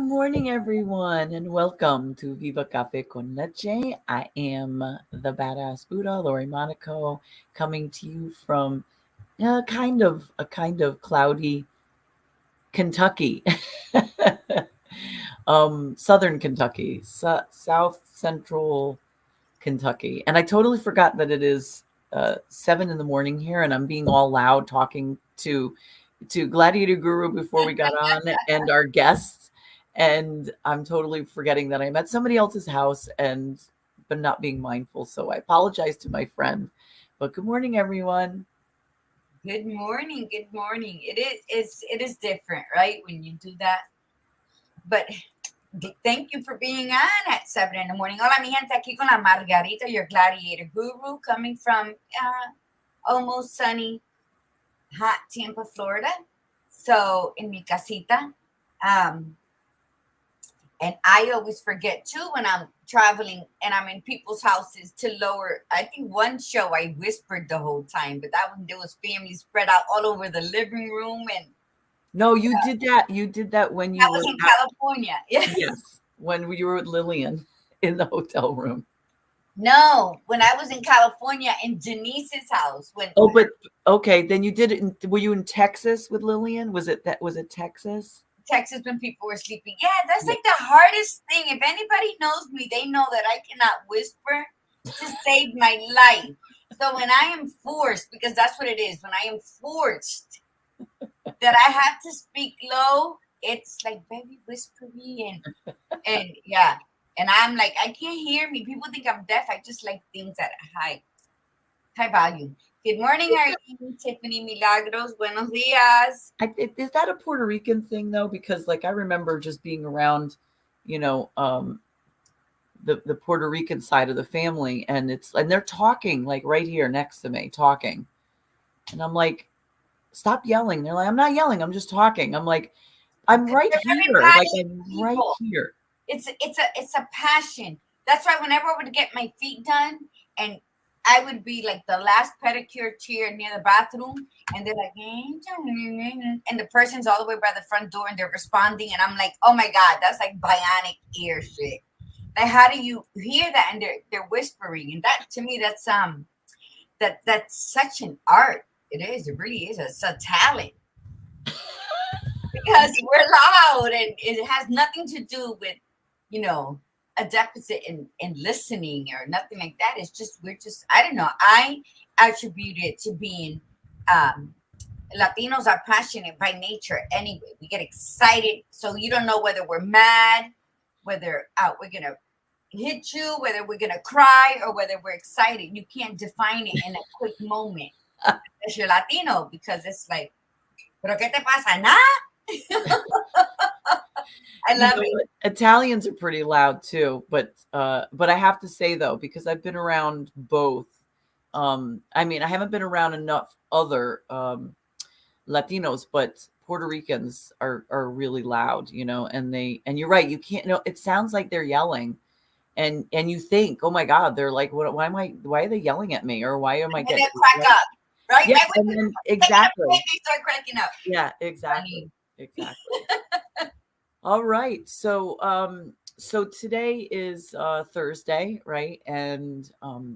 morning, everyone, and welcome to Viva Cafe con Leche. I am the badass Buddha, Lori Monaco, coming to you from a kind of cloudy Kentucky, southern Kentucky, south central Kentucky, and I totally forgot that it is 7 in the morning here, and I'm being all loud talking to Gladiator Guru before we got on and our guests. And I'm totally forgetting that I'm at somebody else's house and but not being mindful. So I apologize to my friend. But good morning, everyone. Good morning. Good morning. It is different, right? When you do that. But thank you for being on at 7 in the morning. Hola, mi gente, aquí con la Margarita, your gladiator guru, coming from almost sunny, hot Tampa, Florida. So in mi casita. And I always forget too when I'm traveling and I'm in people's houses to lower. I think one show I whispered the whole time, but that one there was family spread out all over the living room, and No, you did that. You did that when I you were was in California. Yes. yes, when you were with Lillian in the hotel room. No, when I was in California in Denise's house, when Oh, but okay, then you did it. Were you in Texas with Lillian? Was it Texas? Texas when people were sleeping. Yeah, that's Yeah. like the hardest thing. If anybody knows me, they know that I cannot whisper to save my life. So when I am forced, because that's what it is, when I am forced that I have to speak low, it's like very whispery and yeah. And I'm like, I can't hear me. People think I'm deaf. I just like things at high volume. Good morning, Arlene, Tiffany Milagros. Buenos dias. Is that a Puerto Rican thing though? Because like I remember just being around, you know, the Puerto Rican side of the family, and they're talking like right here next to me, talking, and I'm like, stop yelling. They're like, I'm not yelling. I'm just talking. I'm like, I'm right They're very here. Like passionate I'm right people. here. It's a passion. That's why whenever I would get my feet done, and I would be like the last pedicure chair near the bathroom, and they're like, and the person's all the way by the front door, and they're responding, and I'm like, oh my god, that's like bionic ear shit. Like, how do you hear that? And they're whispering, and that to me, that's such an art. It is. It really is. It's a talent because we're loud, and it has nothing to do with you know a deficit in listening or nothing like that. It's just we're just I don't know. I attribute it to being um Latinos are passionate by nature anyway. We get excited, so you don't know whether we're mad, whether we're gonna hit you, whether we're gonna cry, or whether we're excited. You can't define it in a quick moment. If you're Latino, because it's like, pero qué te pasa? Nada. I You love know it. what? Italians are pretty loud too, but I have to say though, because I've been around both. I mean, I haven't been around enough other Latinos, but Puerto Ricans are really loud, and you're right, you can't know it sounds like they're yelling, and you think, oh my God, they're like, why are they yelling at me? Or why am I And getting then crack up, right? yeah, Right when and you're then taking a exactly. break, they start cracking up. Yeah, exactly. Funny. Exactly. All right. So today is Thursday, right? And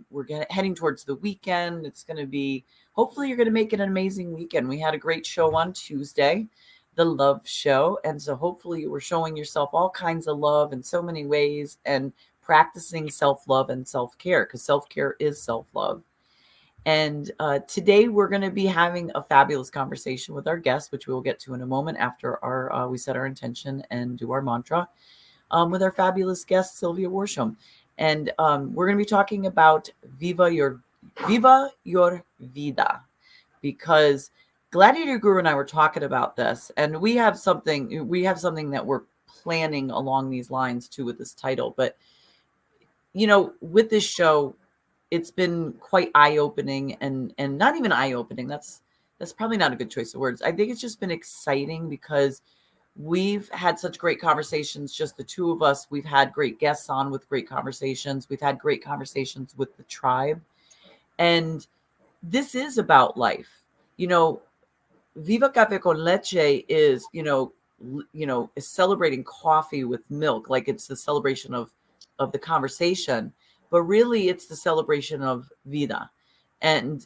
we're heading towards the weekend. It's going to be, hopefully, you're going to make it an amazing weekend. We had a great show on Tuesday, the Love Show. And so hopefully, you were showing yourself all kinds of love in so many ways and practicing self love and self care, because self care is self love. And today we're going to be having a fabulous conversation with our guest, which we will get to in a moment after we set our intention and do our mantra with our fabulous guest Sylvia Worsham. And we're going to be talking about Viva Your Vida, because Gladiator Guru and I were talking about this, and we have something that we're planning along these lines too with this title. But with this show, it's been quite eye-opening and not even eye-opening. That's probably not a good choice of words. I think it's just been exciting because we've had such great conversations, just the two of us. We've had great guests on with great conversations. We've had great conversations with the tribe. And this is about life. Viva Cafe con Leche is, is celebrating coffee with milk, like it's the celebration of the conversation, but really it's the celebration of vida. And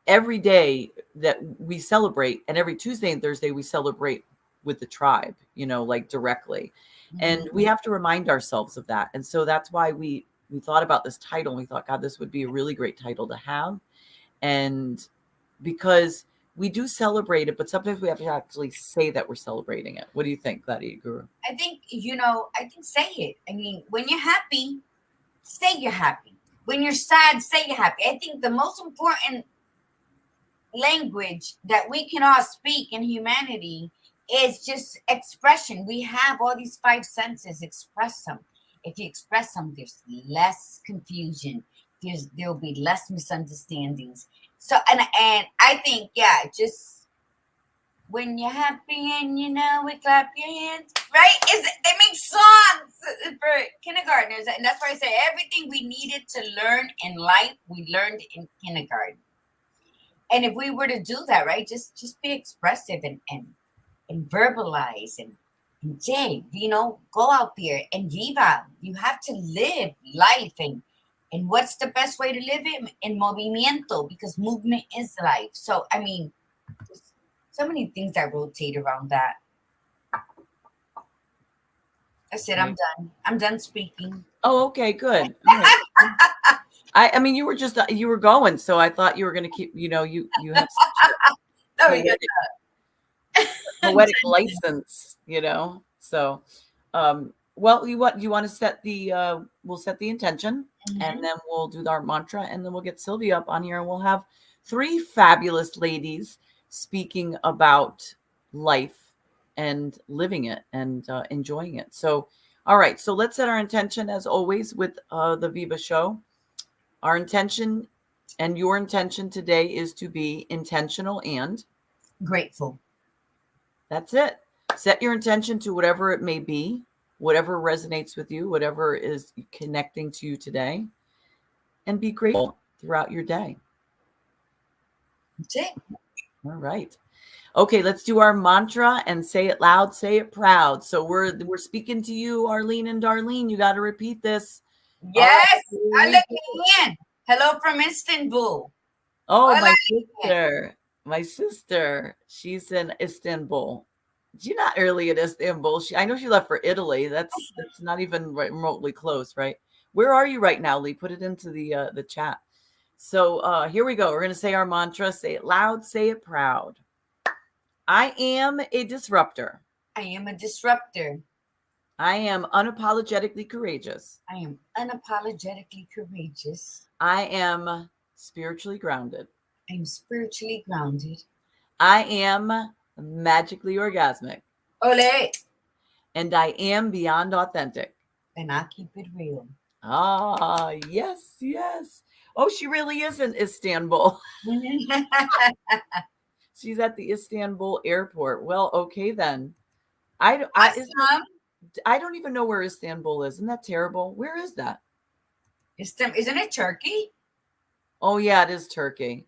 every day that we celebrate, and every Tuesday and Thursday we celebrate with the tribe, like directly. And we have to remind ourselves of that. And so that's why we thought about this title, and we thought, God, this would be a really great title to have. And because we do celebrate it, but sometimes we have to actually say that we're celebrating it. What do you think, Gladiator Guru? I think, say it. I mean, when you're happy, say you're happy. When you're sad, say you're happy. I think the most important language that we can all speak in humanity is just expression. We have all these 5 senses. Express them. If you express them, there's less confusion. There'll be less misunderstandings. So, and I think, just when you're happy and we clap your hands, right? They make songs for kindergartners, and that's why I say everything we needed to learn in life, we learned in kindergarten. And if we were to do that, right, just be expressive and verbalize and Jay, go out there and viva. You have to live life, and what's the best way to live it? In movimiento, because movement is life. So, I mean, there's so many things that rotate around that. That's it. I'm done. I'm done speaking. Oh, okay, good. All right. I mean, you were going, so I thought you were going to keep, you have such a poetic license, so, well, you want to set we'll set the intention, and then we'll do our mantra, and then we'll get Sylvia up on here, and we'll have 3 fabulous ladies speaking about life and living it and enjoying it. So, all right, so let's set our intention as always with the Viva show. Our intention and your intention today is to be intentional and grateful. That's it. Set your intention to whatever it may be, whatever resonates with you, whatever is connecting to you today, and be grateful throughout your day. That's it. All right. Okay, let's do our mantra and say it loud, say it proud. So we're speaking to you, Arlene and Darlene. You got to repeat this. Yes, I look in. Hello from Istanbul. Oh, my sister. She's in Istanbul. She's not really in Istanbul. I know she left for Italy. That's not even remotely close, right? Where are you right now, Lee? Put it into the chat. So here we go. We're going to say our mantra. Say it loud. Say it proud. I am a disruptor. I am a disruptor. I am unapologetically courageous. I am unapologetically courageous. I am spiritually grounded. I'm spiritually grounded. I am magically orgasmic. Ole. And I am beyond authentic. And I keep it real. Ah, yes, yes. Oh, she really is in Istanbul. She's at the Istanbul airport. Well, okay then. I don't even know where Istanbul is. Isn't that terrible? Where is that? Isn't it Turkey? Oh, yeah, it is Turkey.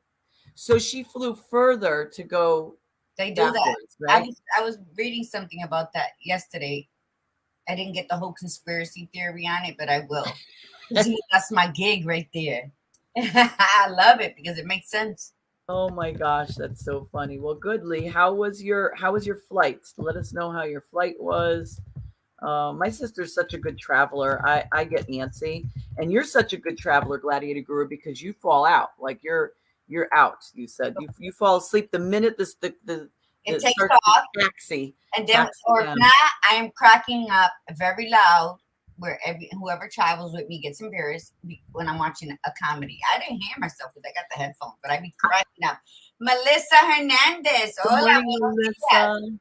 So she flew further to go. They do that. Right? I was reading something about that yesterday. I didn't get the whole conspiracy theory on it, but I will. That's my gig right there. I love it because it makes sense. Oh my gosh, that's so funny. Well, good, Lee. How was your flight? Let us know how your flight was. My sister's such a good traveler. I get antsy, and you're such a good traveler, Gladiator Guru, because you fall out. Like you're out. You said you fall asleep the minute it takes off. Taxi, and then or if not, I am cracking up very loud. Where whoever travels with me gets embarrassed when I'm watching a comedy. I didn't hear myself because I got the headphones, but I be cracking up. Melissa Hernandez. Hola, Melissa.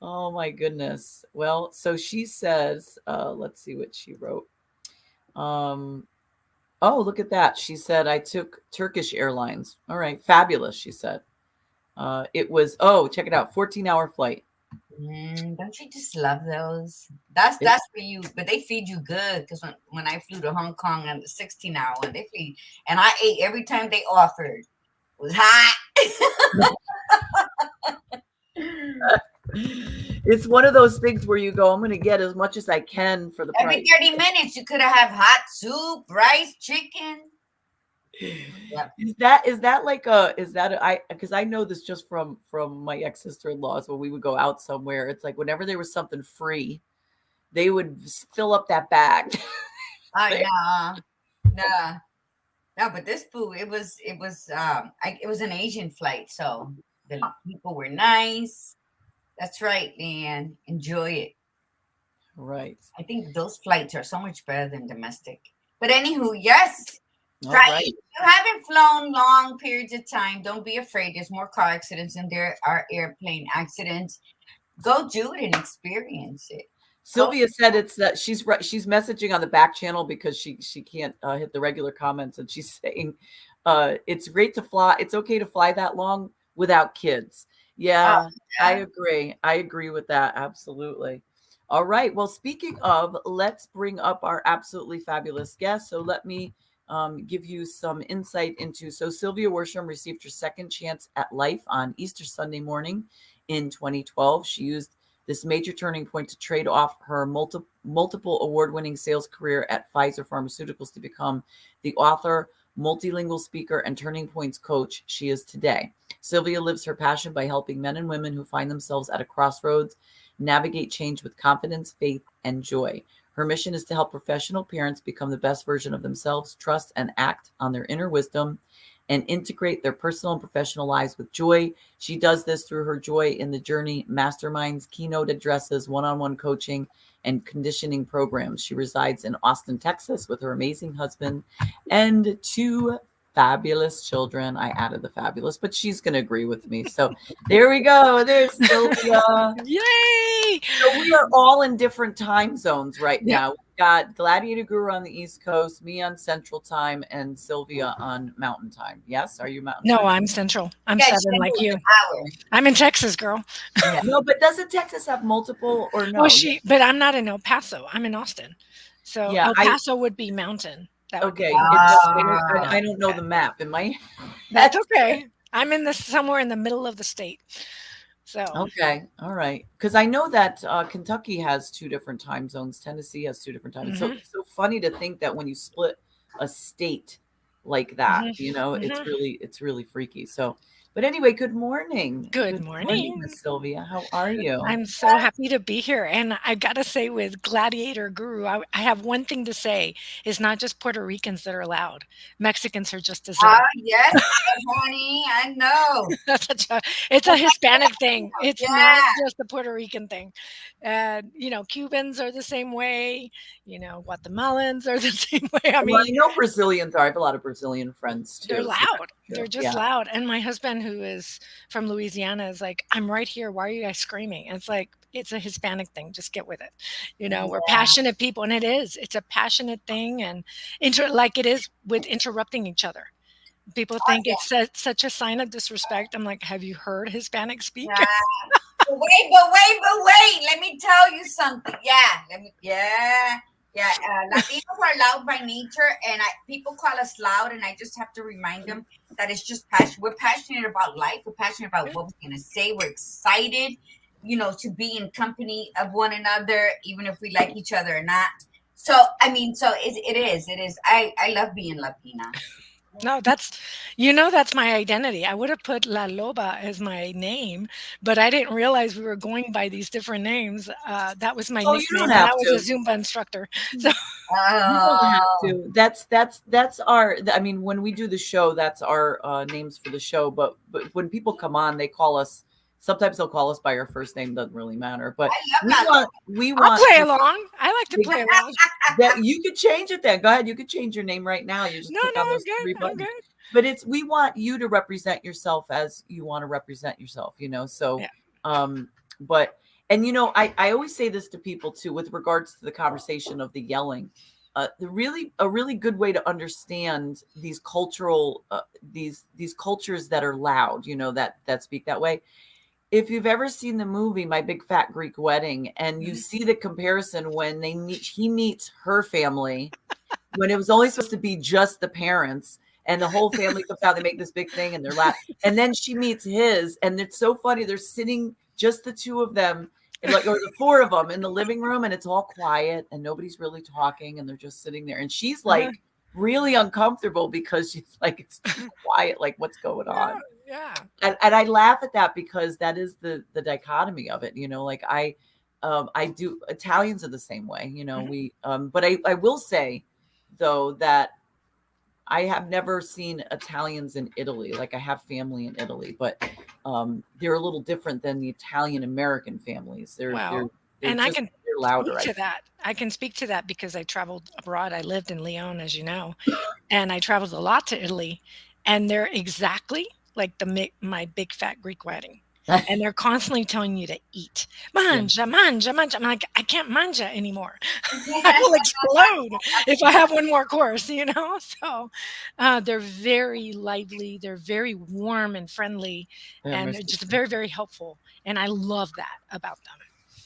Oh my goodness. Well, so she says, let's see what she wrote. Oh, look at that. She said, I took Turkish Airlines. All right. Fabulous. She said, it was, check it out. 14-hour flight. Don't you just love those? That's for you, but they feed you good. Because when I flew to Hong Kong on the 16-hour one, they feed, and I ate every time they offered. It was hot. It's one of those things where you go, I'm going to get as much as I can for the Every price. 30 minutes, you could have hot soup, rice, chicken. Yep. Is that like a is that a, I because I know this just from my ex-sister-in-laws when we would go out somewhere. It's like whenever there was something free, they would fill up that bag. Oh, no, no, no. But this food, it was an Asian flight, so the people were nice. That's right, man. Enjoy it. Right. I think those flights are so much better than domestic. But anywho, yes, All try right. it. If you haven't flown long periods of time, don't be afraid. There's more car accidents than there are airplane accidents. Go do it and experience it. Go. Sylvia said it's that she's messaging on the back channel because she can't hit the regular comments, and she's saying it's great to fly. It's okay to fly that long without kids. Oh, Yeah, I yeah. agree. I agree with that. Absolutely. All right. Well, speaking of, let's bring up our absolutely fabulous guest. So let me give you some insight into. So Sylvia Worsham received her second chance at life on Easter Sunday morning in 2012. She used this major turning point to trade off her multiple award-winning sales career at Pfizer Pharmaceuticals to become the author, multilingual speaker, and turning points coach she is today. Sylvia lives her passion by helping men and women who find themselves at a crossroads navigate change with confidence, faith, and joy. Her mission is to help professional parents become the best version of themselves, trust and act on their inner wisdom, and integrate their personal and professional lives with joy. She does this through her Joy in the Journey masterminds, keynote addresses, one-on-one coaching, and conditioning programs. She resides in Austin, Texas with her amazing husband and two fabulous children. I added the fabulous, but she's going to agree with me. So there we go. There's Sylvia. Yay! So we are all in different time zones right Yep. now. We've got Gladiator Guru on the East Coast, me on Central Time, and Sylvia on Mountain Time. Yes? Are you Mountain No, Time? I'm Central. I'm Yeah, 7 like you. hour. I'm in Texas, girl. Yeah. No, but doesn't Texas have multiple or no? Well, but I'm not in El Paso. I'm in Austin. So Yeah, El Paso would be mountain. That would be okay. mountain. I don't know the map. Am I? That's okay. I'm in somewhere in the middle of the state. So Okay. All right. Because I know that Kentucky has two different time zones. Tennessee has two different times. So mhm, it's so funny to think that when you split a state like that, mhm. it's really freaky. So, but anyway, good morning. Good Good morning, morning. Miss Sylvia. How are you? I'm so happy to be here. And I got to say, with Gladiator Guru, I have one thing to say. It's not just Puerto Ricans that are loud, Mexicans are just as Ah, loud. yes, honey. I know. That's it's a Hispanic thing. It's not Yeah. just a Puerto Rican thing. And, Cubans are the same way, Guatemalans are the same way. I Well, I mean, know Brazilians are. I have a lot of Brazilian friends they're too. So loud. that's They're true. just Yeah. loud. And my husband, who is from Louisiana, is like, I'm right here. Why are you guys screaming? And it's like, it's a Hispanic thing. Just get with it. We're passionate people. And it is. It's a passionate thing. And like it is with interrupting each other. People think Yeah. it's such a sign of disrespect. I'm like, have you heard Hispanic speak? Yeah. But wait. Let me tell you something. Yeah. Latinos are loud by nature, and people call us loud, and I just have to remind them that it's just passion. We're passionate about life. We're passionate about what we're gonna say. We're excited, to be in company of one another, even if we like each other or not. So it is. I love being Latina. No, that's my identity. I would have put La Loba as my name, but I didn't realize we were going by these different names. That was my Oh, you don't nickname, and have I was a to. Zumba instructor. So You don't have Oh, to. That's our. I mean, when we do the show, that's our names for the show. But when people come on, they call us. Sometimes they'll call us by our first name. Doesn't really matter. But I we love want we I'll want play along. I like to play along. that you could change it. Then go ahead. You could change your name right now. You just No, click no, on I'm those good. three I'm buttons. good. But we want you to represent yourself as you want to represent yourself. So Yeah. but and I always say this to people too with regards to the conversation of the yelling. A really good way to understand these cultural these cultures that are loud, that speak that way. If you've ever seen the movie My Big Fat Greek Wedding, and you Mhm. see the comparison when he meets her family, when it was only supposed to be just the parents, and the whole family comes out, they make this big thing and they're loud. And then she meets his, and it's so funny. They're sitting just the two of them, like, or the four of them in the living room, and it's all quiet and nobody's really talking and they're just sitting there. And she's like really uncomfortable because she's like, it's too quiet. Like, what's going on? Yeah. And I laugh at that because that is the dichotomy of it. Like I do, Italians are the same way, we, but I will say though, that I have never seen Italians in Italy. Like, I have family in Italy, but they're a little different than the Italian American families. They're and just, they're louder. speak to that. I can speak to that because I traveled abroad. I lived in Lyon, as you know, and I traveled a lot to Italy, and they're exactly like my big fat Greek wedding. And they're constantly telling you to eat. Mangia, mangia, mangia. I'm like, I can't manja anymore. I will explode if I have one more course, So they're very lively. They're very warm and friendly. And they're just very, very helpful. And I love that about them.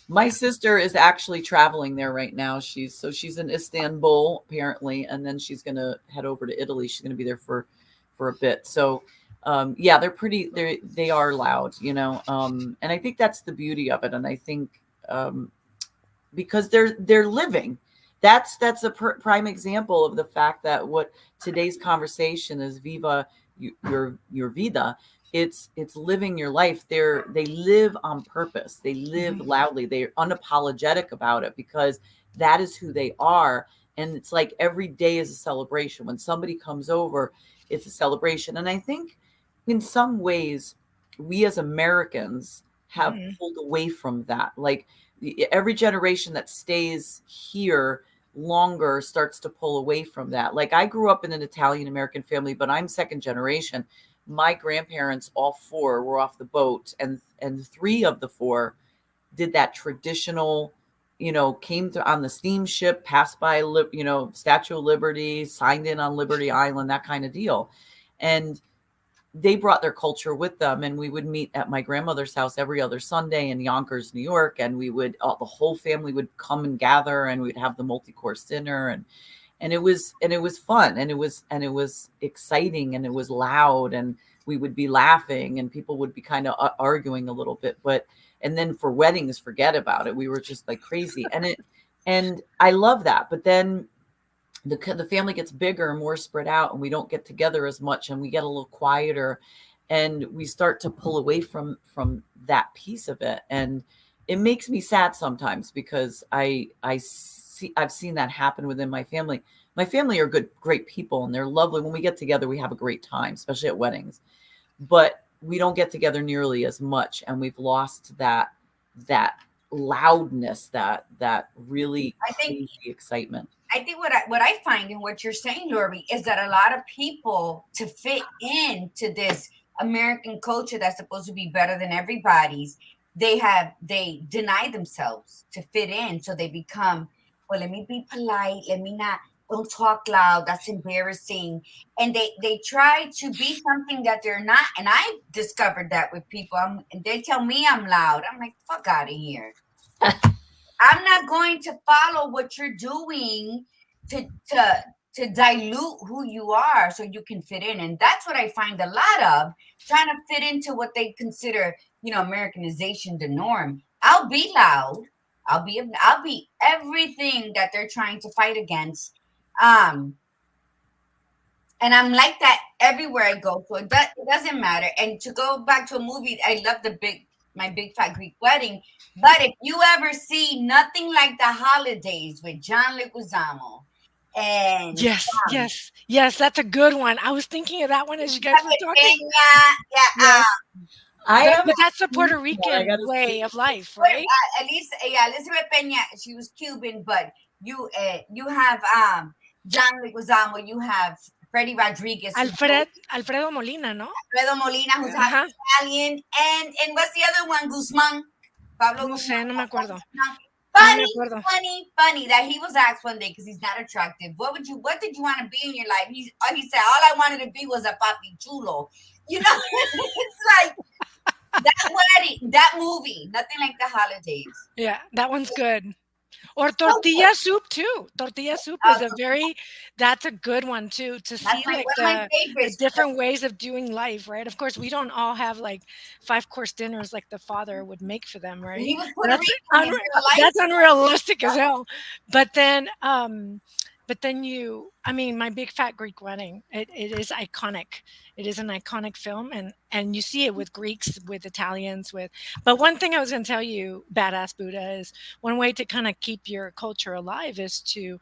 My sister is actually traveling there right now. She's in Istanbul, apparently. And then she's going to head over to Italy. She's going to be there for a bit. So yeah, they are loud, and I think that's the beauty of it. And I think because they're living, that's a prime example of the fact that what today's conversation is, Viva your Vida. It's living your life. They live on purpose. They live loudly. They're unapologetic about it because that is who they are. And it's like every day is a celebration. When somebody comes over, it's a celebration. And I think in some ways, we as Americans have pulled away from that. Like, every generation that stays here longer starts to pull away from that. Like, I grew up in an Italian American family, but I'm second generation. My grandparents, all four, were off the boat, and three of the four did that traditional, came on the steamship, passed by, Statue of Liberty, signed in on Liberty Island, that kind of deal. And they brought their culture with them, and we would meet at my grandmother's house every other Sunday in Yonkers, New York. And we would, the whole family would come and gather, and we'd have the multi-course dinner, and it was fun, and it was exciting, and it was loud, and we would be laughing, and people would be kind of arguing a little bit, and then for weddings, forget about it. We were just like crazy. And I love that. But then the family gets bigger and more spread out, and we don't get together as much, and we get a little quieter, and we start to pull away from that piece of it. And it makes me sad sometimes because I've seen that happen within my family. My family are great people, and they're lovely. When we get together, we have a great time, especially at weddings, but we don't get together nearly as much. And we've lost that loudness, that really crazy excitement. I think what I find in what you're saying, Lori, is that a lot of people, to fit into this American culture that's supposed to be better than everybody's, they deny themselves to fit in. So they become, well, let me be polite. Don't talk loud. That's embarrassing. And they try to be something that they're not. And I discovered that with people. And they tell me I'm loud. I'm like, fuck out of here. I'm not going to follow what you're doing to dilute who you are so you can fit in. And that's what I find a lot of, trying to fit into what they consider, Americanization, the norm. I'll be loud. I'll be everything that they're trying to fight against. And I'm like that everywhere I go. So it doesn't matter. And to go back to a movie, I love my big fat Greek wedding. But if you ever see Nothing Like the Holidays with John Leguizamo, and yes, that's a good one. I was thinking of that one as you guys were talking. But that's the Puerto Rican way of life, right? Elizabeth Peña, she was Cuban, but you have John Leguizamo, you have Freddie Rodriguez, Alfredo Molina, no? Alfredo Molina, who's half Italian, and what's the other one? Guzman. Pablo. No sé, no me acuerdo. Funny that he was asked one day because he's not attractive. What did you want to be in your life? He said, all I wanted to be was a papi chulo. It's like that wedding, that movie, Nothing Like the Holidays. Yeah, that one's good. Or So good. tortilla soup too. Tortilla soup is that's a good one too, to That's see my like one of my the favorites. different ways of doing life, right? Of course, we don't all have like 5-course dinners like the father would make for them, right? He was Puerto That's Rican in real life. that's unrealistic as hell. But then I mean, my big fat Greek wedding, it is iconic. It is an iconic film, and you see it with Greeks, with Italians, with. But one thing I was going to tell you, badass Buddha, is one way to kind of keep your culture alive is to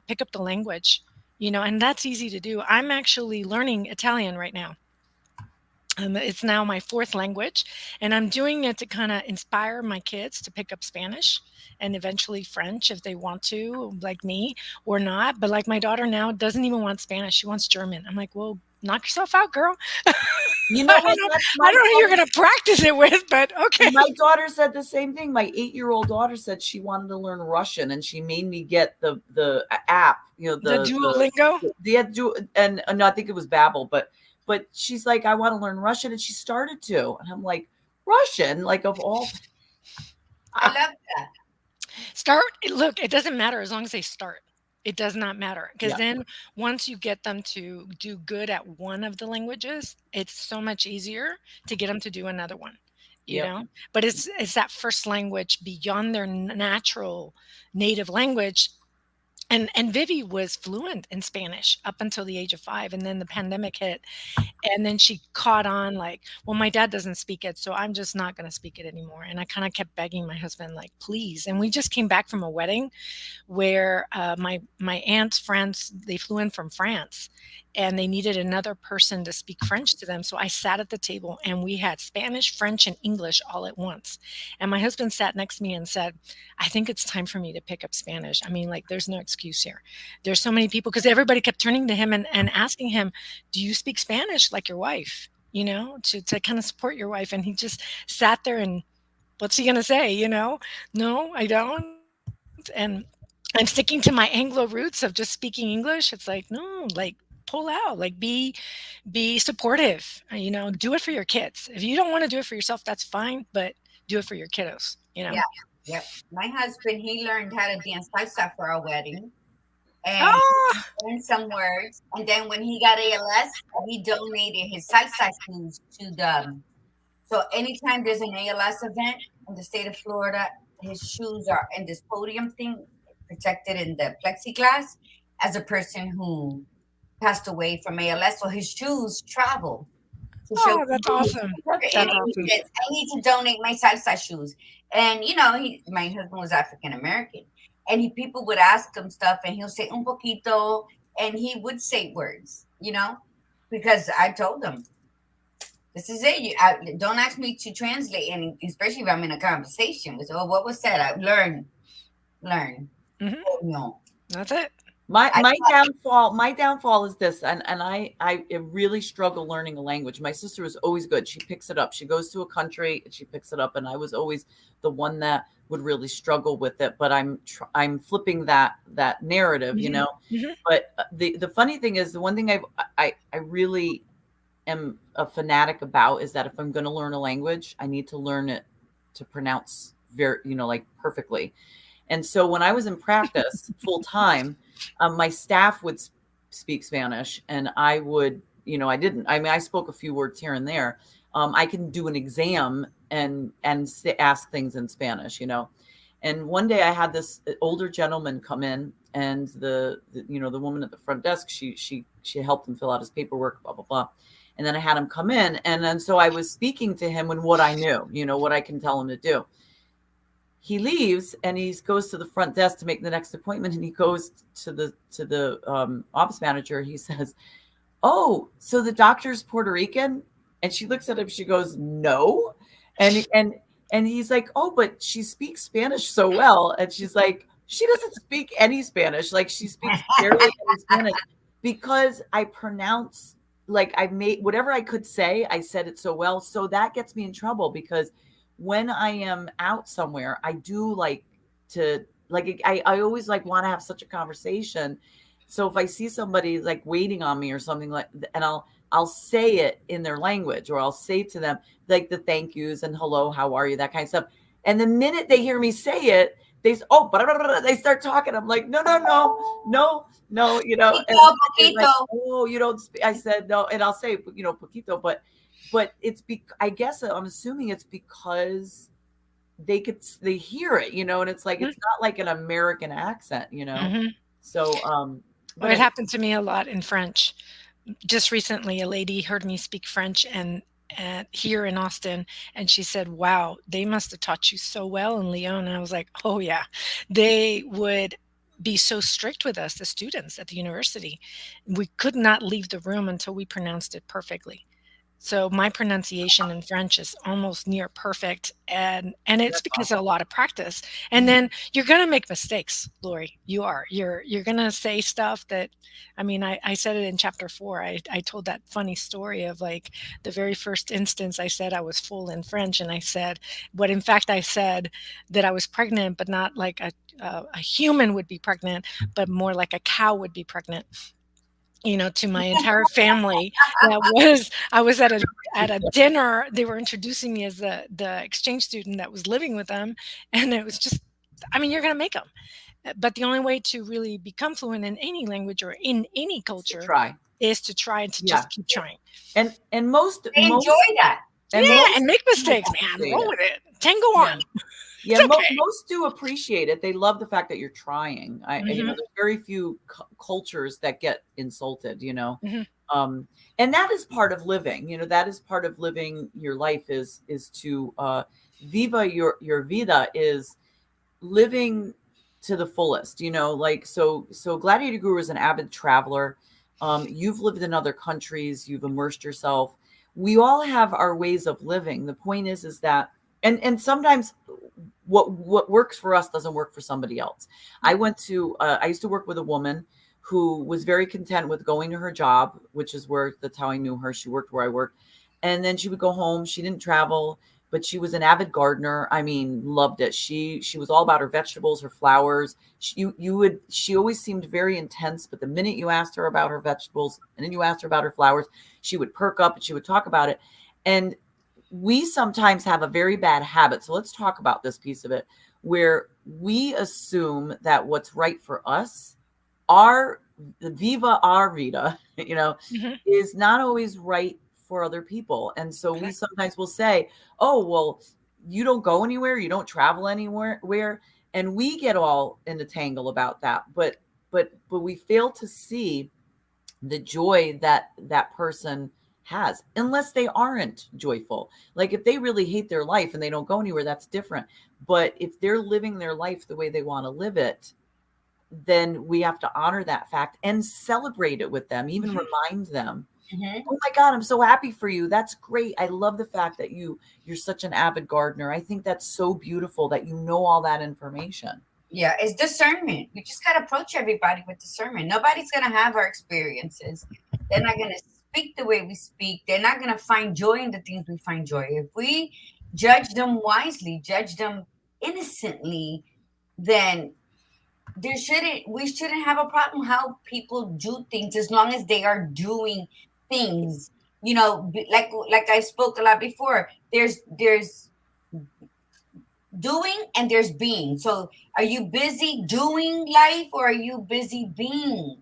pick up the language, and that's easy to do. I'm actually learning Italian right now. It's now my fourth language, and I'm doing it to kind of inspire my kids to pick up Spanish and eventually French if they want to, like me, or not. But like my daughter now doesn't even want Spanish; she wants German. I'm like, well, knock yourself out, girl. You know what? I don't know who you're going to practice it with, but okay. My daughter said the same thing. My 8-year-old daughter said she wanted to learn Russian, and she made me get the app. The Duolingo. And no, I think it was Babbel, but she's like, I want to learn Russian, and she started to, and I'm like, Russian, like of all. I love that. Look, it doesn't matter as long as they start. It does not matter, because then once you get them to do good at one of the languages, it's so much easier to get them to do another one, you know? But it's that first language beyond their natural native language. And Vivi was fluent in Spanish up until the age of 5, and then the pandemic hit, and then she caught on like, well, my dad doesn't speak it, so I'm just not going to speak it anymore. And I kind of kept begging my husband, like, please. And we just came back from a wedding where my aunt's friends, they flew in from France, and they needed another person to speak French to them. So I sat at the table, and we had Spanish, French, and English all at once. And my husband sat next to me and said, I think it's time for me to pick up Spanish. I mean, like, there's no excuse here. There's so many people, because everybody kept turning to him and asking him, do you speak Spanish like your wife, to kind of support your wife? And he just sat there, and what's he going to say? No, I don't. And I'm sticking to my Anglo roots of just speaking English. It's like, no, like, pull out, like, be supportive, do it for your kids. If you don't want to do it for yourself, that's fine, but do it for your kiddos, Yeah. Yep. My husband, he learned how to dance salsa for our wedding. And learned some words. And then when he got ALS, he donated his salsa shoes to them. So anytime there's an ALS event in the state of Florida, his shoes are in this podium thing, protected in the plexiglass, as a person who passed away from ALS. So his shoes travel. That's awesome. That's awesome. I need to donate my salsa shoes. And, my husband was African American. And people would ask him stuff, and he'll say un poquito, and he would say words, because I told him, this is it. Don't ask me to translate, and especially if I'm in a conversation. With, what was said? I learn. Mm-hmm. No, that's it. My downfall is this, and I really struggle learning a language. My sister was always good. She picks it up. She goes to a country and she picks it up, and I was always the one that would really struggle with it. But I'm flipping that narrative, Mm-hmm. But the funny thing is, the one thing I really am a fanatic about is that if I'm going to learn a language, I need to learn it to pronounce very, like perfectly. And so when I was in practice full time, my staff would speak Spanish, and I would, I spoke a few words here and there. I can do an exam and ask things in Spanish, And one day I had this older gentleman come in, and the woman at the front desk, she helped him fill out his paperwork, blah, blah, blah. And then I had him come in, and then so I was speaking to him in what I knew, what I can tell him to do. He leaves, and he goes to the front desk to make the next appointment, and he goes to the office manager. He says, "Oh, so the doctor's Puerto Rican?" And she looks at him. She goes, "No," and he's like, "Oh, but she speaks Spanish so well." And she's like, "She doesn't speak any Spanish. Like, she speaks barely any Spanish because I pronounce, like, I made whatever I could say. I said it so well. So that gets me in trouble, because when I am out somewhere, I do like to, like, I always like want to have such a conversation. So if I see somebody like waiting on me or something, like, and I'll say it in their language, or I'll say to them like the thank yous and hello, how are you, that kind of stuff. And the minute they hear me say it, they start talking. I'm like, no, you know, and Poquito, they're like, poquito. oh, you don't speak. I said no, and I'll say, you know, poquito, but I guess I'm assuming it's because they hear it, you know, and it's like Mhm. it's not like an American accent, you know. Mhm. So Well, but it anyway, happened to me a lot in French. Just recently, a lady heard me speak French and here in Austin, and she said, "Wow, they must have taught you so well in Lyon." And I was like, "Oh yeah, they would be so strict with us, the students at the university. We could not leave the room until we pronounced it perfectly." So my pronunciation in French is almost near perfect, and it's that's because of a awesome. lot of practice. And then you're gonna make mistakes, Lori. You are. You're gonna say stuff that, I mean, I said it in chapter 4. I told that funny story of like the very first instance I said I was full in French, and I said, but in fact I said that I was pregnant, but not like a human would be pregnant, but more like a cow would be pregnant, to my entire family. I was at a dinner. They were introducing me as the exchange student that was living with them, and it was just, I mean, you're going to make them. But the only way to really become fluent in any language or in any It's to culture try. is to try and to Yeah. just keep trying. And most They enjoy that. Yeah, and make people mistakes, man. appreciate Roll it. with it. Tango Yeah. on. Yeah, It's okay. most do appreciate it. They love the fact that you're trying. You know, Hmm. there's very few cultures that get insulted, you know. Hmm. Um, and that is part of living. You know, that is part of living your life is to viva your vida is living to the fullest, you know, like so Gladiator Guru is an avid traveler. You've lived in other countries, you've immersed yourself. We all have our ways of living. The point is that and sometimes what works for us doesn't work for somebody else. I used to work with a woman who was very content with going to her job, which is where that's how I knew her. She worked where I worked. And then she would go home. She didn't travel, but she was an avid gardener. I mean, loved it. She was all about her vegetables, her flowers. She always seemed very intense, but the minute you asked her about her vegetables and then you asked her about her flowers, she would perk up and she would talk about it. And we sometimes have a very bad habit. So let's talk about this piece of it where we assume that what's right for us, our viva our vida, you know, Hmm. is not always right for other people. And so we Exactly. sometimes will say, oh, well, you don't go anywhere, you don't travel anywhere, and we get all in the tangle about that. But we fail to see the joy that that person has, unless they aren't joyful. Like if they really hate their life and they don't go anywhere, that's different. But if they're living their life the way they want to live it, then we have to honor that fact and celebrate it with them, even Hmm. remind them, Hmm. oh my God, I'm so happy for you. That's great. I love the fact that you're such an avid gardener. I think that's so beautiful that you know all that information. Yeah, it's discernment. We just got to approach everybody with discernment. Nobody's going to have our experiences. They're not going to speak the way we speak. They're not going to find joy in the things we find joy. If we judge them wisely, judge them innocently, then we shouldn't have a problem how people do things as long as they are doing things. Like I spoke a lot before. There's doing and there's being. So are you busy doing life or are you busy being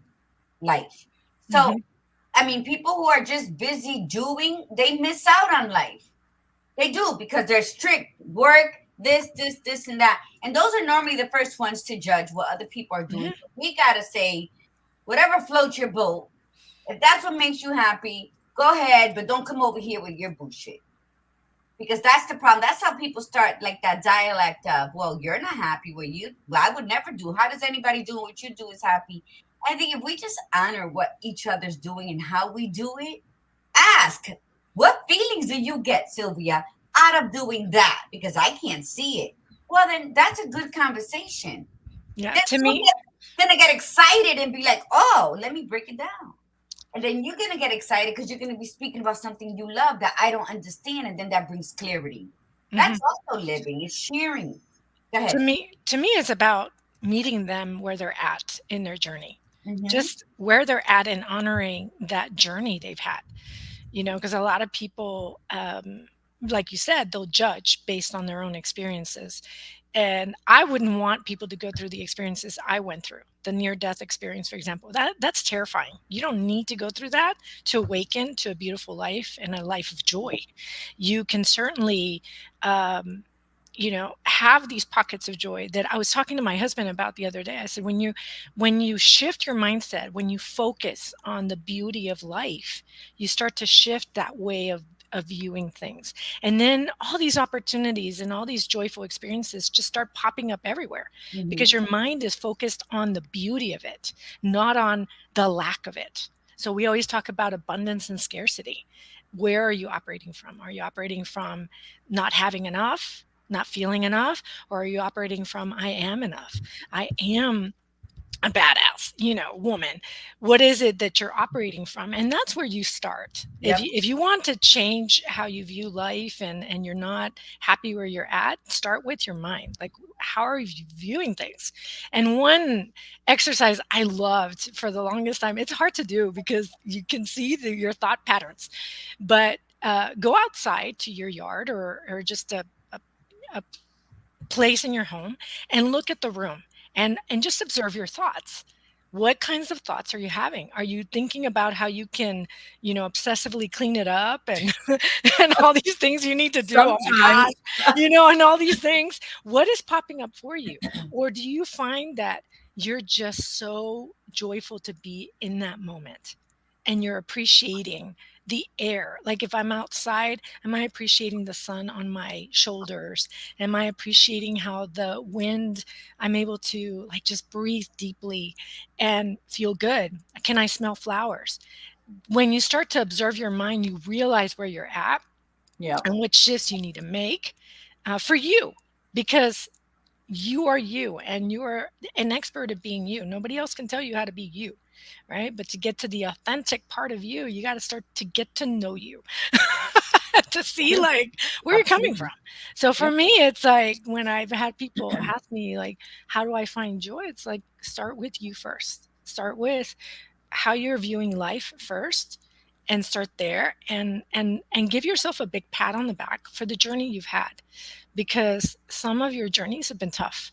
life? So Hmm. I mean, people who are just busy doing, they miss out on life. They do because they're strict work, this, and that. And those are normally the first ones to judge what other people are doing. Hmm. So we gotta say, whatever floats your boat, if that's what makes you happy, go ahead, but don't come over here with your bullshit. Because that's the problem. That's how people start like that dialect of, well, you're not happy with you. Well, I would never do. How does anybody doing what you do is happy? I think if we just honor what each other's doing and how we do it, ask, what feelings do you get, Sylvia, out of doing that? Because I can't see it. Well, then that's a good conversation. Yeah, Then to me, Sylvia's gonna get excited and be like, oh, let me break it down. And then you're going to get excited because you're going to be speaking about something you love that I don't understand. And then that brings clarity. That's mhm. also living, it's sharing. Go To ahead. me to me, it's about meeting them where they're at in their journey. Mm-hmm. Just where they're at and honoring that journey they've had, because a lot of people, like you said, they'll judge based on their own experiences. And I wouldn't want people to go through the experiences I went through. The near death experience, for example, that's terrifying. You don't need to go through that to awaken to a beautiful life and a life of joy. You can certainly, um, have these pockets of joy that I was talking to my husband about the other day. I said, when you shift your mindset, when you focus on the beauty of life, you start to shift that way of viewing things. And then all these opportunities and all these joyful experiences just start popping up everywhere because your mind is focused on the beauty of it, not on the lack of it. So we always talk about abundance and scarcity. Where are you operating from? Are you operating from not having enough, not feeling enough? Or are you operating from I am enough? I am a badass, woman. What is it that you're operating from? And that's where you start. Yep. If you want to change how you view life and you're not happy where you're at, start with your mind. Like, how are you viewing things? And one exercise I loved for the longest time, it's hard to do because you can see your thought patterns, but go outside to your yard or just a place in your home and look at the room and just observe your thoughts. What kinds of thoughts are you having? Are you thinking about how you can, obsessively clean it up and and all these things you need to do? Oh my Sometimes. God, and all these things. What is popping up for you? Or do you find that you're just so joyful to be in that moment and you're appreciating the air? Like if I'm outside, am I appreciating the sun on my shoulders? Am I appreciating how the wind, I'm able to like just breathe deeply and feel good? Can I smell flowers? When you start to observe your mind, you realize where you're at Yeah. and what shifts you need to make for you, because you are you and you are an expert at being you. Nobody else can tell you how to be you, right? But to get to the authentic part of you, you got to start to get to know you. To see Yeah. like where you're coming Absolutely. from. So Yeah. for me, it's like when I've had people ask me like, how do I find joy? It's like, start with you first. Start with how you're viewing life first and start there and give yourself a big pat on the back for the journey you've had, because some of your journeys have been tough.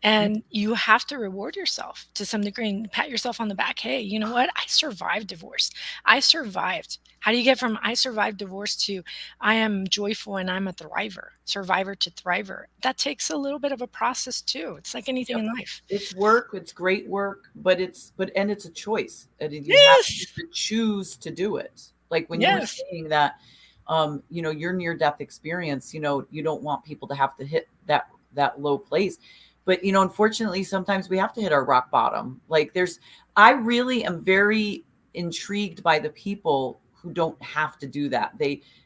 And you have to reward yourself to some degree and pat yourself on the back. Hey, you know what? I survived divorce. I survived. How do you get from I survived divorce to I am joyful and I'm a thriver, survivor to thriver? That takes a little bit of a process too. It's like anything Yep. in life. It's work. It's great work, but it's a choice. And you have Yes. to choose to do it. Like when you were Yes. saying that, your near death experience, you don't want people to have to hit that low place. But unfortunately, sometimes we have to hit our rock bottom. Like I really am very intrigued by the people who don't have to do that.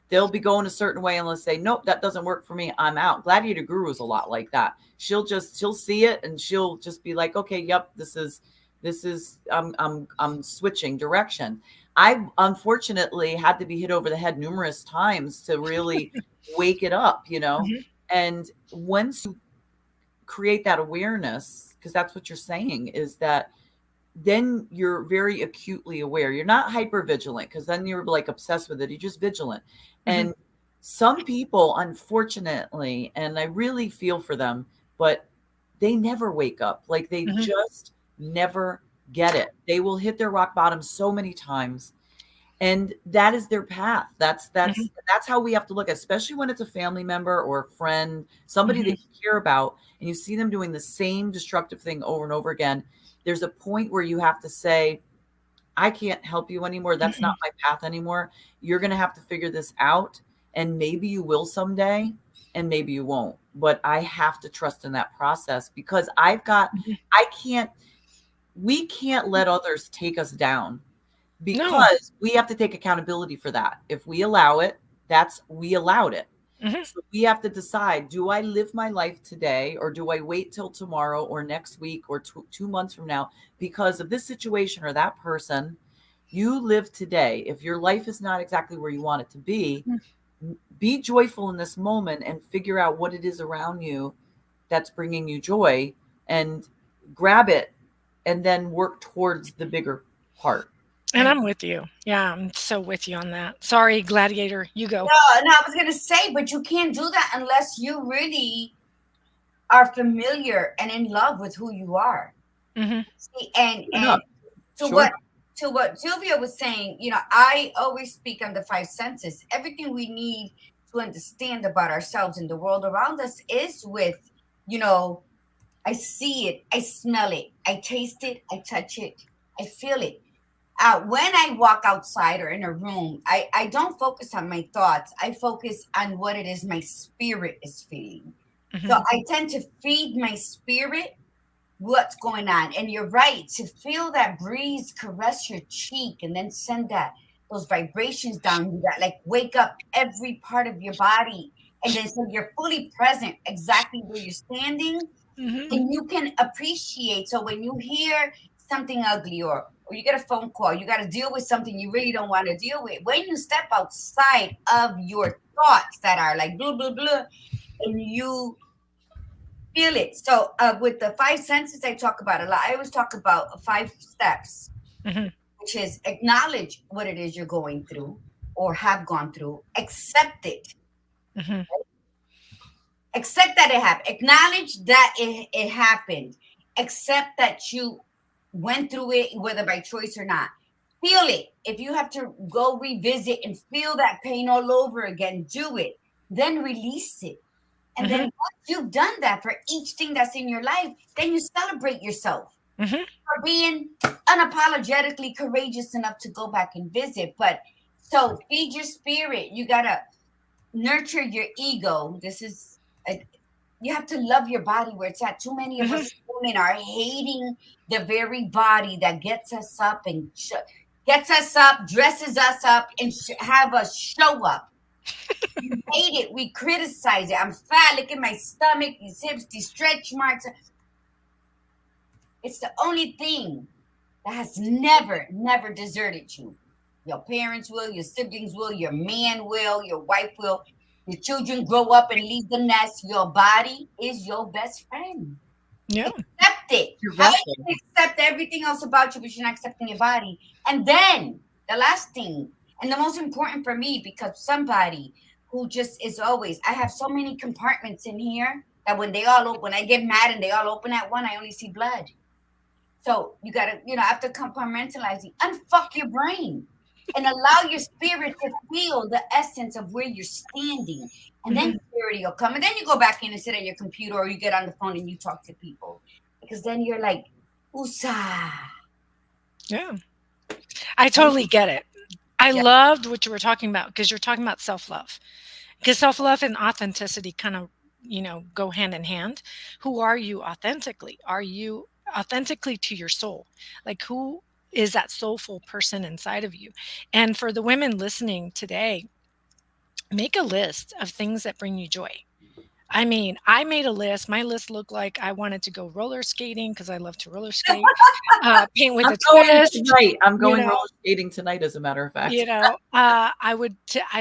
They'll be going a certain way and let's say, nope, that doesn't work for me. I'm out. Gladiator Guru is a lot like that. She'll see it and she'll just be like, okay, yep, this is I'm switching direction. I unfortunately had to be hit over the head numerous times to really wake it up. Mhm. And once you create that awareness, because that's what you're saying, is that then you're very acutely aware. You're not hyper vigilant because then you're like obsessed with it. You're just vigilant. Mhm. And some people, unfortunately, and I really feel for them, but they never wake up. Like they Mhm. just never get it. They will hit their rock bottom so many times. And that is their path. Mhm. That's how we have to look, especially when it's a family member or a friend, somebody that Mhm. you care about, and you see them doing the same destructive thing over and over again. There's a point where you have to say, I can't help you anymore. That's not Mhm. my path anymore. You're going to have to figure this out. And maybe you will someday, and maybe you won't. But I have to trust in that process because Mhm. we can't let others take us down No. because we have to take accountability for that. If we allow it, we allowed it. Mhm. So we have to decide, do I live my life today or do I wait till tomorrow or next week or 2 months from now because of this situation or that person? You live today. If your life is not exactly where you want it to be joyful in this moment and figure out what it is around you that's bringing you joy and grab it and then work towards the bigger part. And I'm with you. Yeah, I'm so with you on that. Sorry, Gladiator, you go. No, I was gonna say, but you can't do that unless you really are familiar and in love with who you are. Hmm. See, and Enough. to Sure. what Sylvia was saying, I always speak on the five senses. Everything we need to understand about ourselves and the world around us is with, you know, I see it, I smell it, I taste it, I touch it, I feel it. When I walk outside or in a room, I don't focus on my thoughts. I focus on what it is my spirit is feeling. Hmm. So I tend to feed my spirit what's going on. And you're right, to feel that breeze caress your cheek and then send those vibrations down, you got like wake up every part of your body. And then so you're fully present exactly where you're standing, Hmm. and you can appreciate. So when you hear something ugly, or you get a phone call, you got to deal with something you really don't want to deal with. When you step outside of your thoughts that are like blah blah blah, and you feel it. So with the five senses, I talk about a lot. I always talk about 5 steps, Hmm. which is acknowledge what it is you're going through or have gone through, accept it, Hmm. accept that it happened, acknowledge that it happened, accept that you went through it, whether by choice or not. Feel it. If you have to go revisit and feel that pain all over again, do it. Then release it. And then Hmm. once you've done that for each thing that's in your life, then you celebrate yourself Hmm. for being unapologetically courageous enough to go back and visit. But so feed your spirit. You gotta nurture your ego. You have to love your body where it's at. Too many of Hmm. us women are hating the very body that gets us up and gets us up, dresses us up, and have us show up. We hate it. We criticize it. I'm fat. Look at my stomach, these hips, these stretch marks. It's the only thing that has never, never deserted you. Your parents will, your siblings will, your man will, your wife will. Your children grow up and leave the nest. Your body is your best friend. Yeah. Accept it. Your How vessel. you can accept everything else about you, but you're not accepting your body. And then the last thing, and the most important for me, because somebody who just is always, I have so many compartments in here that when they all open, when I get mad and they all open at one, I only see blood. So you gotta, after compartmentalizing, unfuck your brain and allow your spirit to feel the essence of where you're standing. And then Hmm. clarity will come. And then you go back in and sit at your computer, or you get on the phone and you talk to people. Because then you're like, USA. Yeah. I totally get it. I Yeah. loved what you were talking about because you're talking about self love. Because self love and authenticity kind of, go hand in hand. Who are you authentically? Are you authentically to your soul? Like, who is that soulful person inside of you? And for the women listening today, make a list of things that bring you joy. I mean, I made a list. My list looked like I wanted to go roller skating because I love to roller skate, paint with I'm a going twist, tonight. I'm you going know, roller skating tonight, as a matter of fact. I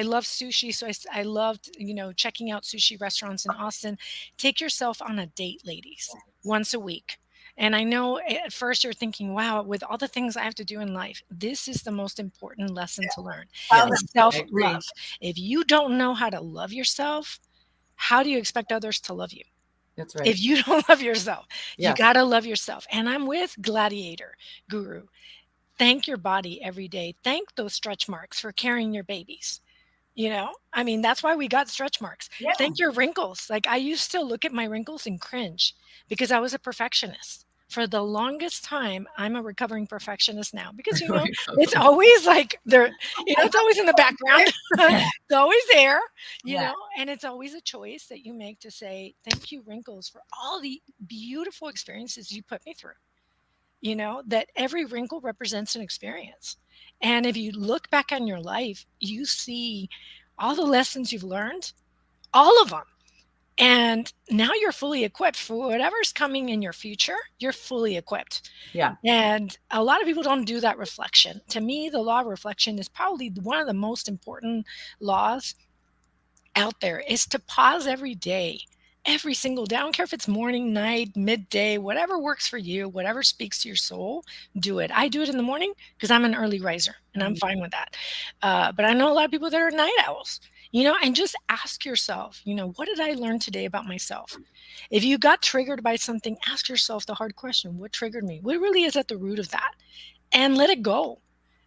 love sushi. So I loved, checking out sushi restaurants in Austin. Take yourself on a date, ladies, once a week. And I know at first you're thinking, wow, with all the things I have to do in life, this is the most important lesson to learn Tell Yes, them. is I self agree. love. If you don't know how to love yourself, how do you expect others to love you? That's right. If you don't love yourself, you Yes. got to love yourself. And I'm with Gladiator Guru. Thank your body every day. Thank those stretch marks for carrying your babies. I mean, that's why we got stretch marks. Yeah. Thank your wrinkles. Like, I used to look at my wrinkles and cringe because I was a perfectionist. For the longest time, I'm a recovering perfectionist now because, it's always like there, it's always in the background. It's always there, Yeah. and it's always a choice that you make to say, thank you, wrinkles, for all the beautiful experiences you put me through. That every wrinkle represents an experience. And if you look back on your life, you see all the lessons you've learned, all of them. And now you're fully equipped for whatever's coming in your future. You're fully equipped. Yeah. And a lot of people don't do that reflection. To me, the law of reflection is probably one of the most important laws out there, is to pause every day every single day. I don't care if it's morning, night, midday, whatever works for you, whatever speaks to your soul, do it. I do it in the morning because I'm an early riser and I'm Mhm. fine with that. But I know a lot of people that are night owls, and just ask yourself, what did I learn today about myself? If you got triggered by something, ask yourself the hard question: what triggered me? What really is at the root of that? And let it go.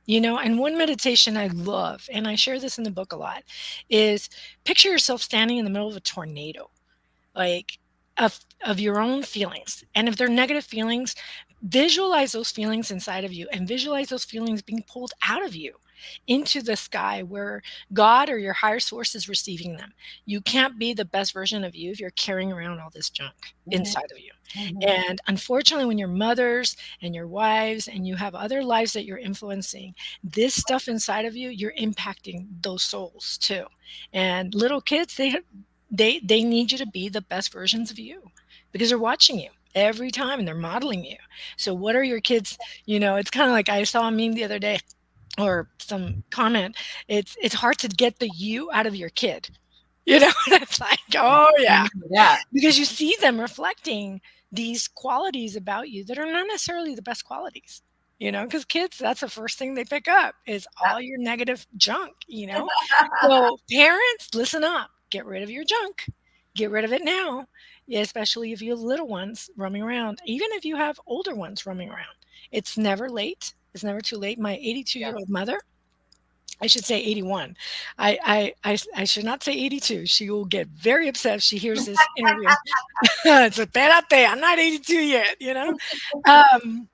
And one meditation I love, and I share this in the book a lot, is picture yourself standing in the middle of a tornado, like of your own feelings. And if they're negative feelings, visualize those feelings inside of you and visualize those feelings being pulled out of you into the sky where God or your higher source is receiving them. You can't be the best version of you if you're carrying around all this junk Mhm, inside of you. mhm. And unfortunately, when you're mothers and your wives and you have other lives that you're influencing, this stuff inside of you, you're impacting those souls too. And little kids, they need you to be the best versions of you because they're watching you every time and they're modeling you. So what are your kids, it's kind of like I saw a meme the other day or some comment. It's hard to get the you out of your kid. It's like, oh yeah, Yeah. because you see them reflecting these qualities about you that are not necessarily the best qualities. Because kids, that's the first thing they pick up is all your negative junk. So parents, listen up. Get rid of your junk. Get rid of it now. Yeah, especially if you have little ones roaming around. Even if you have older ones roaming around. It's never late. It's never too late. My 82-year-old mother, I should say 81. I should not say 82. She will get very upset if she hears this interview. It's a espérate, I'm not 82 yet. Um,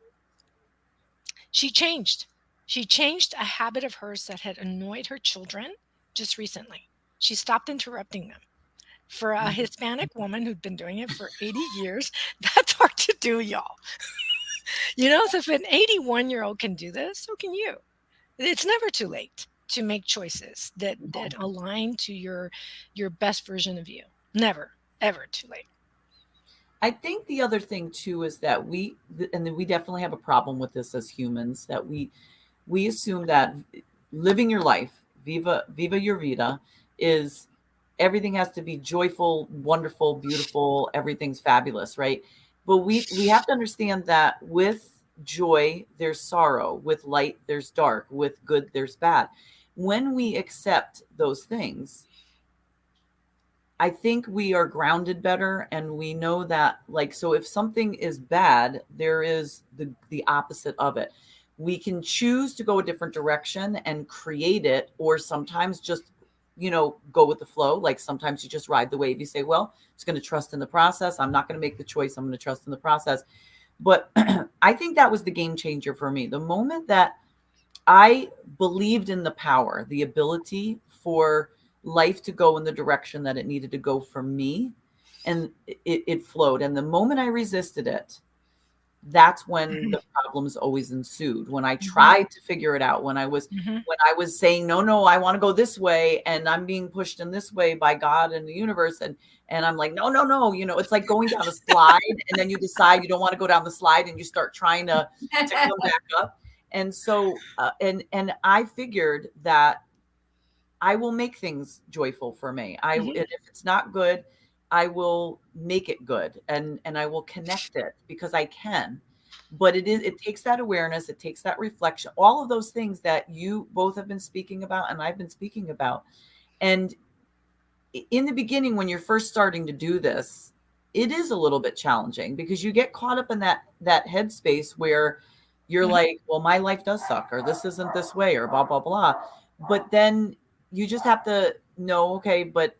she changed. She changed a habit of hers that had annoyed her children just recently. She stopped interrupting them. For a Mhm. Hispanic woman who'd been doing it for 80 years, that's hard to do, y'all. So if an 81-year-old can do this, so can you. It's never too late to make choices that align to your best version of you. Never, ever too late. I think the other thing too is that and then we definitely have a problem with this as humans, that we assume that living your life, viva your vida, is everything has to be joyful, wonderful, beautiful, everything's fabulous, right? But we have to understand that with joy there's sorrow, with light there's dark, with good there's bad. When we accept those things, I think we are grounded better, and we know that, like, so if something is bad, there is the opposite of it. We can choose to go a different direction and create it, or sometimes just, go with the flow. Like sometimes you just ride the wave. You say, well, it's going to trust in the process. I'm not going to make the choice. I'm going to trust in the process. But I think that was the game changer for me. The moment that I believed in the power, the ability for life to go in the direction that it needed to go for me. And it flowed. And the moment I resisted it, that's when Mhm, the problems always ensued. When I mhm, tried to figure it out, when I was mhm, saying, no, no, I want to go this way, and I'm being pushed in this way by God and the universe. And I'm like, no, no, no, it's like going down a slide, and then you decide you don't want to go down the slide, and you start trying to come back up. And so, and I figured that I will make things joyful for me. And mhm, if it's not good, I will make it good, and I will connect it because I can. But it takes that awareness, it takes that reflection, all of those things that you both have been speaking about and I've been speaking about. And in the beginning, when you're first starting to do this, it is a little bit challenging because you get caught up in that headspace where you're mhm, like, well, my life does suck, or this isn't this way, or blah blah blah. But then you just have to know, okay, but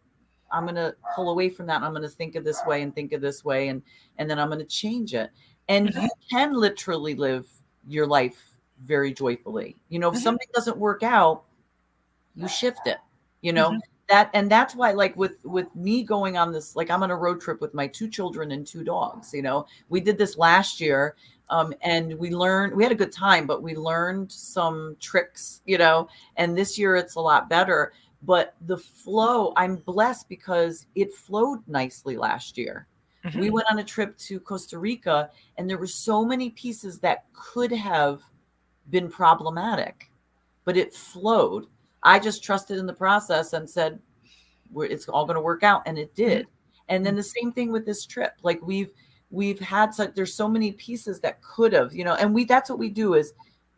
I'm going to pull away from that. I'm going to think of this way and think of this way, and then I'm going to change it. And mhm, you can literally live your life very joyfully. If mhm, something doesn't work out, you shift it, you know mhm, and that's why, like, with me going on this, like, I'm on a road trip with my 2 children and 2 dogs. We did this last year, and we had a good time, but we learned some tricks, and this year it's a lot better. But the flow, I'm blessed because it flowed nicely last year. mhm, We went on a trip to Costa Rica, and there were so many pieces that could have been problematic, but it flowed. I just trusted in the process and said, it's all going to work out. And it mhm, did. And then the same thing with this trip. Like we've had such, there's so many pieces that could have, and that's what we do, is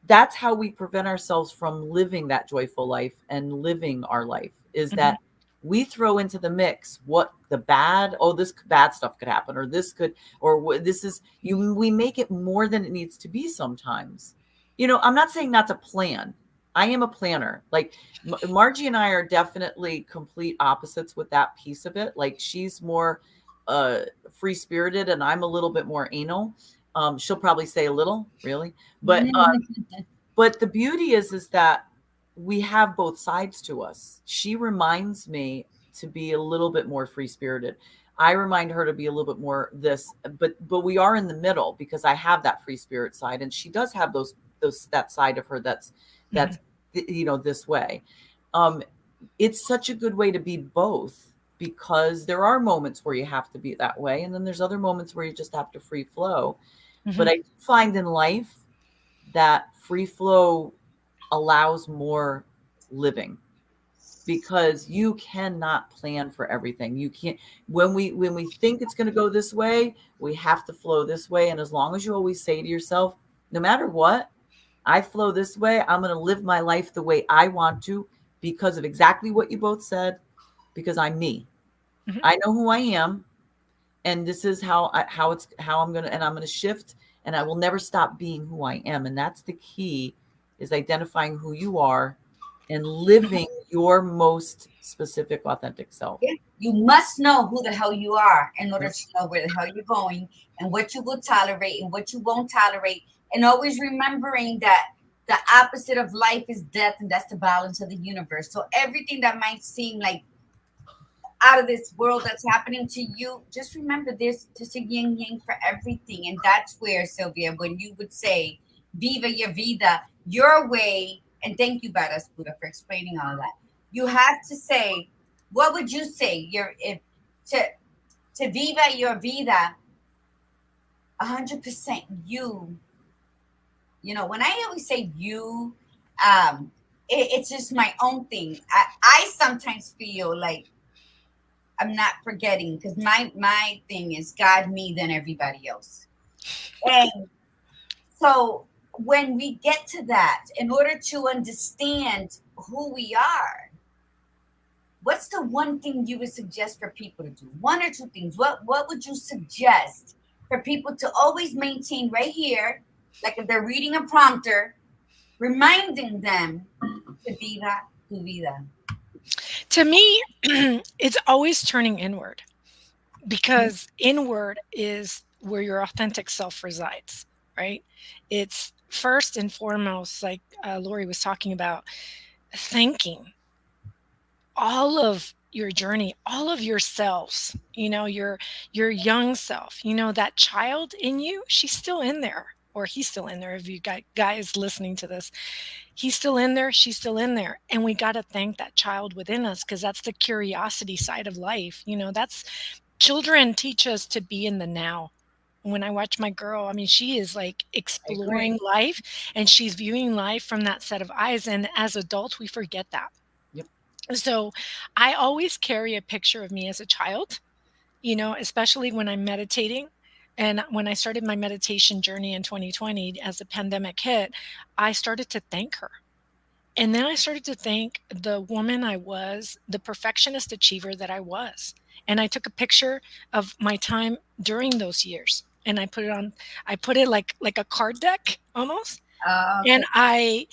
that's how we prevent ourselves from living that joyful life and living our life, is Mhm. that we throw into the mix what the bad, oh, this bad stuff could happen, or this could, or this is you, we make it more than it needs to be sometimes. I'm not saying not to plan. I am a planner. Like Margie and I are definitely complete opposites with that piece of it. Like she's more free spirited and I'm a little bit more anal. She'll probably say a little, really, but the beauty is that we have both sides to us. She reminds me to be a little bit more free spirited. I remind her to be a little bit more this, but we are in the middle because I have that free spirit side, and she does have those that side of her that's Mhm. this way. It's such a good way to be both, because there are moments where you have to be that way, and then there's other moments where you just have to free flow. But Mhm. I find in life that free flow allows more living, because you cannot plan for everything. You can't, when we think it's going to go this way, we have to flow this way. And as long as you always say to yourself, no matter what, I flow this way, I'm going to live my life the way I want to, because of exactly what you both said, because I'm me. Mhm. I know who I am, and this is how I'm going to, and I'm going to shift, and I will never stop being who I am. And that's the key, is identifying who you are and Mhm. living your most specific authentic self. Yeah. You must know who the hell you are in order Yep. to know where the hell you're going and what you will tolerate and what you won't tolerate. And always remembering that the opposite of life is death, and that's the balance of the universe. So everything that might seem like out of this world that's happening to you, just remember there's just a yin yang for everything. And that's where, Sylvia, when you would say Viva your vida, your way, and thank you, Badass Buddha, for explaining all that. You have to say, what would you say? Your if to Viva your vida, 100% you. When I always say you, it's just my own thing. I sometimes feel like I'm not forgetting, because my thing is God, me, then everybody else. And so when we get to that, in order to understand who we are, what's the one thing you would suggest for people to do? One or two things. What would you suggest for people to always maintain right here, like if they're reading a prompter, reminding them to viva tu vida? To me, it's always turning inward, because inward is where your authentic self resides, right? It's first and foremost, like Lori was talking about, thanking all of your journey, all of yourselves, your young self, that child in you, she's still in there, or he's still in there. If you got guys listening to this, he's still in there, she's still in there. And we got to thank that child within us, because that's the curiosity side of life. That's children teach us to be in the now. When I watch my girl, I mean, she is like I agree. exploring life, and she's viewing life from that set of eyes. And as adults, we forget that. Yep. So I always carry a picture of me as a child, especially when I'm meditating. And when I started my meditation journey in 2020, as the pandemic hit, I started to thank her. And then I started to thank the woman I was, the perfectionist achiever that I was. And I took a picture of my time during those years, and I put it like a card deck almost. And Okay.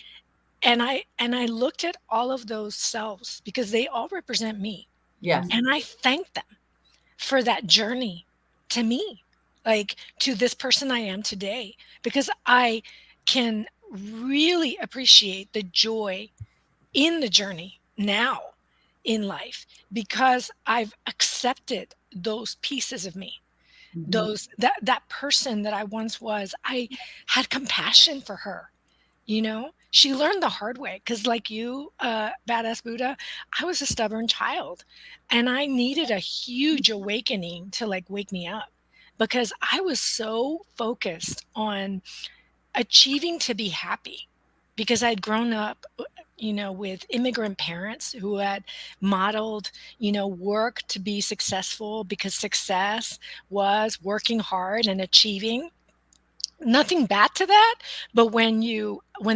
I looked at all of those selves, because they all represent me. Yes. And I thanked them for that journey to me, like to this person I am today, because I can really appreciate the joy in the journey now in life, because I've accepted those pieces of me, Mhm. that person that I once was. I had compassion for her. She learned the hard way, because like you, badass Buddha, I was a stubborn child, and I needed a huge awakening to like wake me up, because I was so focused on achieving to be happy, because I'd grown up with immigrant parents who had modeled, work to be successful, because success was working hard and achieving. Nothing bad to that, but when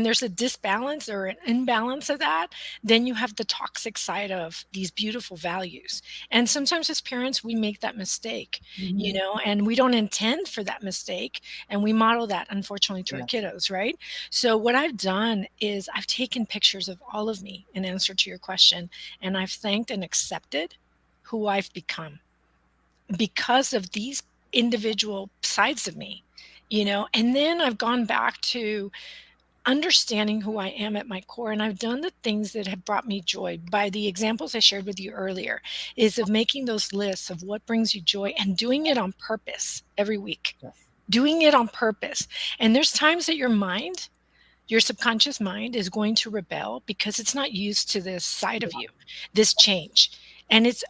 there's a disbalance or an imbalance of that, then you have the toxic side of these beautiful values. And sometimes as parents, we make that mistake, Mhm. and we don't intend for that mistake, and we model that, unfortunately, to our Yeah. kiddos, right? So what I've done is I've taken pictures of all of me in answer to your question, and I've thanked and accepted who I've become because of these individual sides of me, and then I've gone back to understanding who I am at my core, and I've done the things that have brought me joy by the examples I shared with you earlier, is of making those lists of what brings you joy and doing it on purpose every week. Yes. Doing it on purpose. And there's times that your subconscious mind is going to rebel because it's not used to this side of you, this change. And it's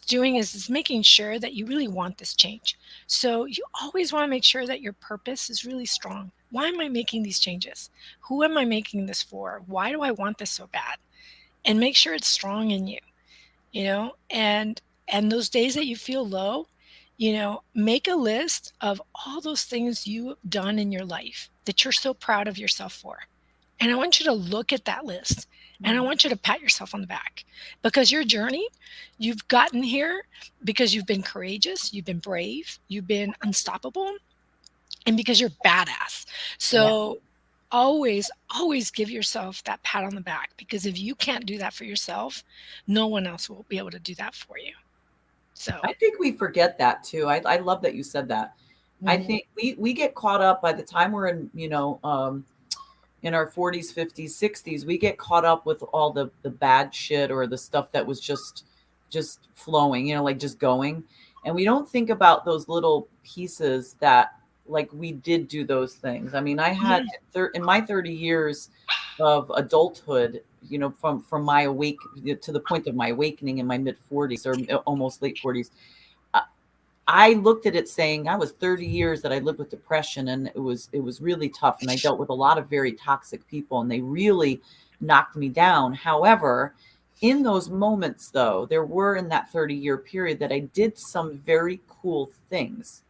doing is it's making sure that you really want this change. So you always want to make sure that your purpose is really strong. Why am I making these changes? Who am I making this for? Why do I want this so bad? And make sure it's strong in you, and those days that you feel low, make a list of all those things you've done in your life that you're so proud of yourself for. And I want you to look at that list, and I want you to pat yourself on the back, because your journey, you've gotten here because you've been courageous, you've been brave, you've been unstoppable, and because you're badass. Yeah. So always give yourself that pat on the back, because if you can't do that for yourself, no one else will be able to do that for you. So, I think we forget that too. I love that you said that. I Mhm. think we get caught up by the time we're in our 40s, 50s, 60s, we get caught up with all the bad shit or the stuff that was just flowing, like just going. And we don't think about those little pieces that like we did do those things. I mean, I had mhm, in my 30 years of adulthood, from my to the point of my awakening in my mid 40s or almost late 40s, I looked at it saying I was 30 years that I lived with depression, and it was really tough, and I dealt with a lot of very toxic people, and they really knocked me down. However, in those moments though, there were in that 30-year period that I did some very cool things.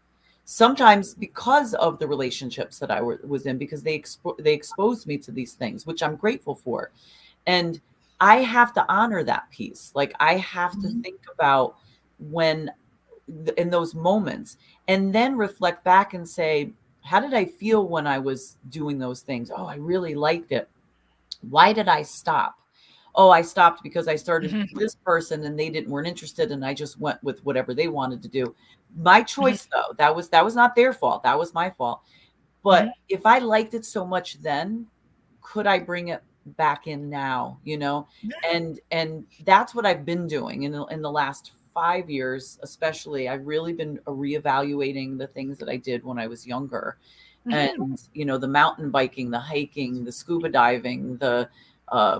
Sometimes because of the relationships that I was in, because they exposed me to these things, which I'm grateful for. And I have to honor that piece. Like I have to Mhm. think about when in those moments and then reflect back and say, how did I feel when I was doing those things? Oh, I really liked it. Why did I stop? Oh, I stopped because I started mhm, this person and they weren't interested, and I just went with whatever they wanted to do. My mhm, choice though, that was not their fault. That was my fault. But mhm. if I liked it so much then, could I bring it back in now, And that's what I've been doing in the last 5 years, especially. I've really been reevaluating the things that I did when I was younger. Mhm. And, the mountain biking, the hiking, the scuba diving, the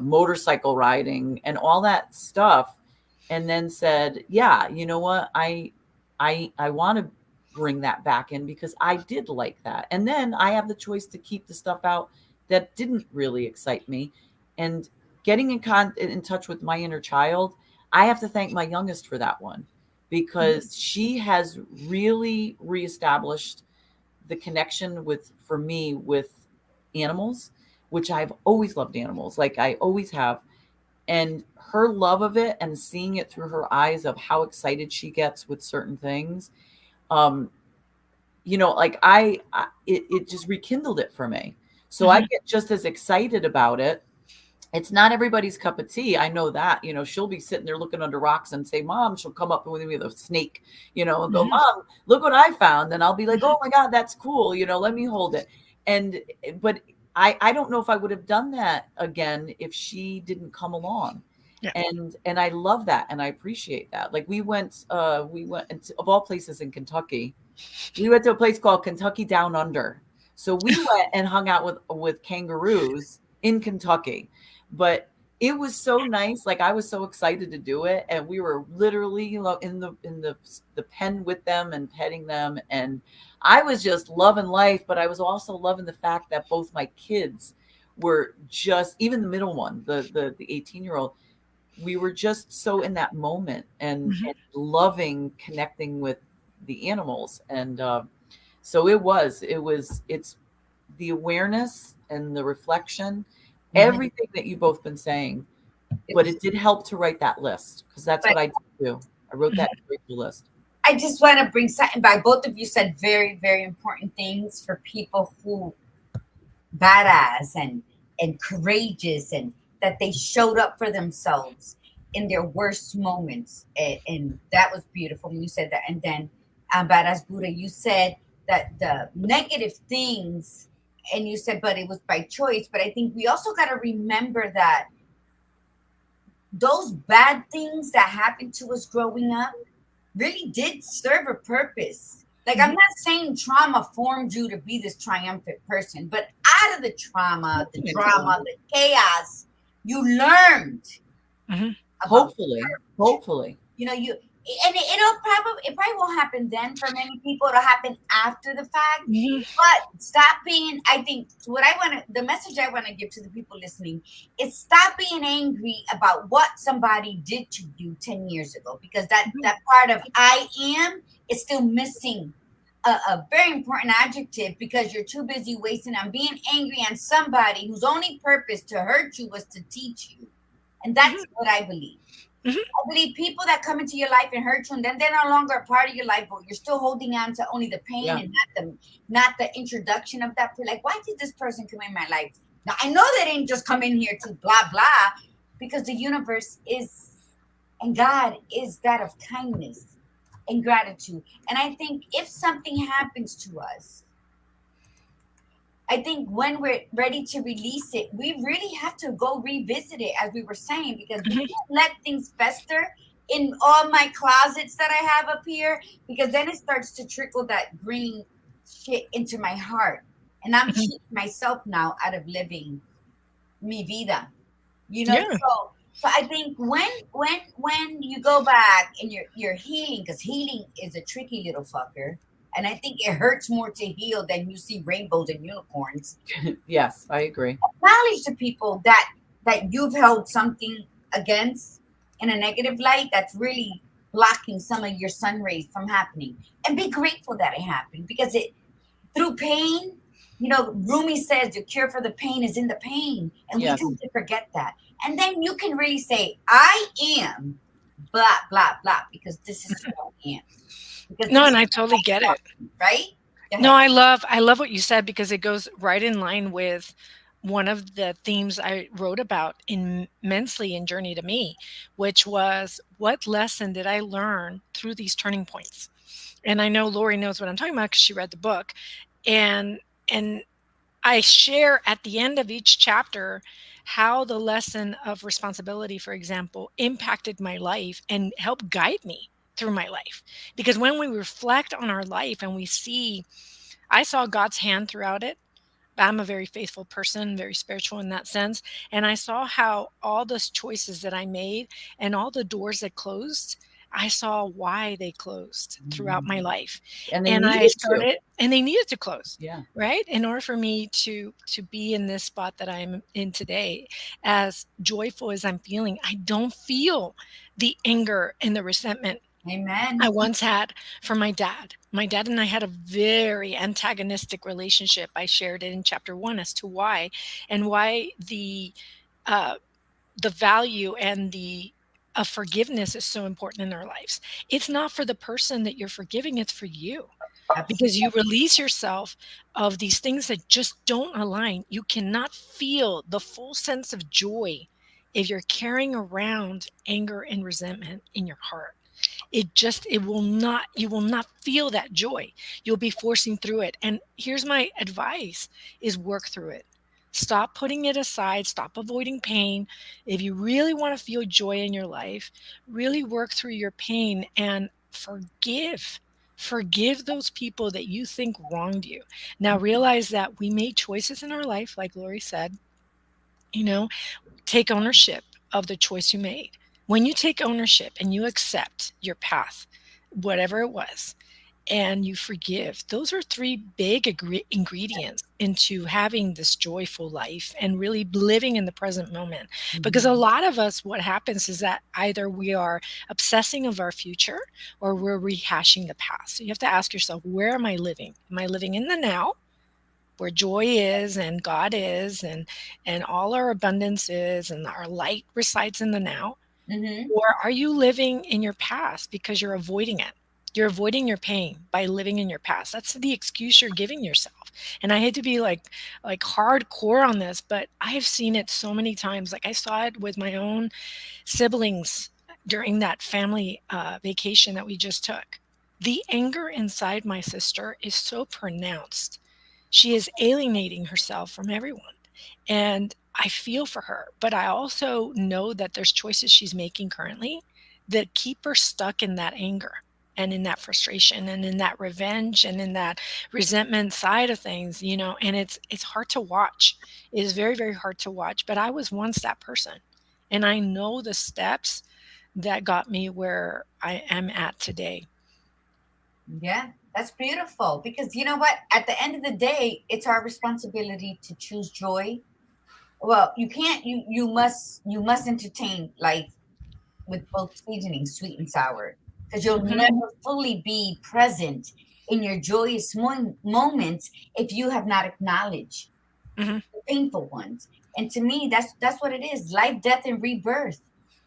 motorcycle riding, and all that stuff. And then said, yeah, you know what? I want to bring that back in because I did like that. And then I have the choice to keep the stuff out that didn't really excite me. And getting in touch with my inner child, I have to thank my youngest for that one, Mhm. because she has really reestablished the connection for me with animals, which I've always loved animals, like I always have. And her love of it and seeing it through her eyes of how excited she gets with certain things, um, like it just rekindled it for me. So I Mhm. get just as excited about it. It's not everybody's cup of tea. I know that, she'll be sitting there looking under rocks and say, Mom, she'll come up with me with a snake, and go, Mhm. Mom, look what I found. And I'll be like, Mhm. oh my God, that's cool. Let me hold it. And, but I don't know if I would have done that again if she didn't come along. Yeah. And I love that. And I appreciate that. Like we went of all places in Kentucky. We went to a place called Kentucky Down Under. So we went and hung out with kangaroos in Kentucky. But it was so nice. Like I was so excited to do it, and we were literally, in the pen with them and petting them, and I was just loving life. But I was also loving the fact that both my kids were just, even the middle one, the 18-year-old, we were just so in that moment and loving connecting with the animals. And so it's the awareness and the reflection, everything that you've both been saying. But it did help to write that list, because that's what I did do. I wrote that grateful list. I just want to bring something back. Both of you said very, very important things for people who badass and courageous, and that they showed up for themselves in their worst moments. And that was beautiful when you said that. And then Badass Buddha, you said that the negative things, and you said, but it was by choice. But I think we also got to remember that those bad things that happened to us growing up really did serve a purpose. Like, I'm not saying trauma formed you to be this triumphant person, but out of the trauma, the drama, the chaos, you learned. Hopefully. You know, it probably won't happen then for many people. It'll happen after the fact. But stop being, I think the message I want to give to the people listening is stop being angry about what somebody did to you 10 years ago, because that part of I am is still missing a very important adjective, because you're too busy wasting on being angry on somebody whose only purpose to hurt you was to teach you. And that's what I believe. I believe people that come into your life and hurt you, and then they're no longer a part of your life, but you're still holding on to only the pain and not the introduction of that. Like, why did this person come in my life? Now, I know they didn't just come in here to blah, blah, because the universe is, and God is that of kindness and gratitude. And I think if something happens to us, I think when we're ready to release it, we really have to go revisit it, as we were saying, because we can't let things fester in all my closets that I have up here, because then it starts to trickle that green shit into my heart. And I'm cheating myself now out of living mi vida, you know? So I think when you go back and you're healing, because healing is a tricky little fucker. And I think it hurts more to heal than you see rainbows and unicorns. Yes, I agree. Acknowledge to people that you've held something against in a negative light that's really blocking some of your sun rays from happening. And be grateful that it happened, because through pain, you know, Rumi says the cure for the pain is in the pain. And we tend to forget that. And then you can really say, I am blah, blah, blah, because this is who I am. No, and I totally get it. Right? No, I love what you said, because it goes right in line with one of the themes I wrote about immensely in Journey to Me, which was, what lesson did I learn through these turning points? And I know Lori knows what I'm talking about, because she read the book. And I share at the end of each chapter how the lesson of responsibility, for example, impacted my life and helped guide me through my life. Because when we reflect on our life and we see, I saw God's hand throughout it. I'm a very faithful person, very spiritual in that sense. And I saw how all those choices that I made and all the doors that closed, I saw why they closed throughout my life. And they needed to close. Yeah. Right. In order for me to be in this spot that I'm in today, as joyful as I'm feeling, I don't feel the anger and the resentment Amen. I once had for my dad. My dad and I had a very antagonistic relationship. I shared it in chapter 1 as to why, and why the value and the forgiveness is so important in our lives. It's not for the person that you're forgiving, it's for you. Because you release yourself of these things that just don't align. You cannot feel the full sense of joy if you're carrying around anger and resentment in your heart. You will not feel that joy. You'll be forcing through it. And here's my advice is work through it. Stop putting it aside. Stop avoiding pain. If you really want to feel joy in your life, really work through your pain and forgive. Forgive those people that you think wronged you. Now realize that we made choices in our life, like Lori said, take ownership of the choice you made. When you take ownership and you accept your path, whatever it was, and you forgive. Those are three big ingredients into having this joyful life and really living in the present moment. Because a lot of us, what happens is that either we are obsessing of our future or we're rehashing the past. So you have to ask yourself, where am I living? Am I living in the now, where joy is and God is and all our abundance is and our light resides in the now? Mm-hmm. Or are you living in your past because you're avoiding it? You're avoiding your pain by living in your past. That's the excuse you're giving yourself. And I hate to be like hardcore on this, but I have seen it so many times. Like I saw it with my own siblings during that family vacation that we just took. The anger inside my sister is so pronounced. She is alienating herself from everyone. And I feel for her, but I also know that there's choices she's making currently that keep her stuck in that anger and in that frustration and in that revenge and in that resentment side of things, and it's hard to watch. It is very, very hard to watch, but I was once that person. And I know the steps that got me where I am at today. Yeah, that's beautiful. Because you know what? At the end of the day, it's our responsibility to choose joy. Well, you can't. You must entertain life with both seasonings, sweet and sour, because you'll Mhm. never fully be present in your joyous moments if you have not acknowledged Mhm. the painful ones. And to me, that's what it is: life, death, and rebirth.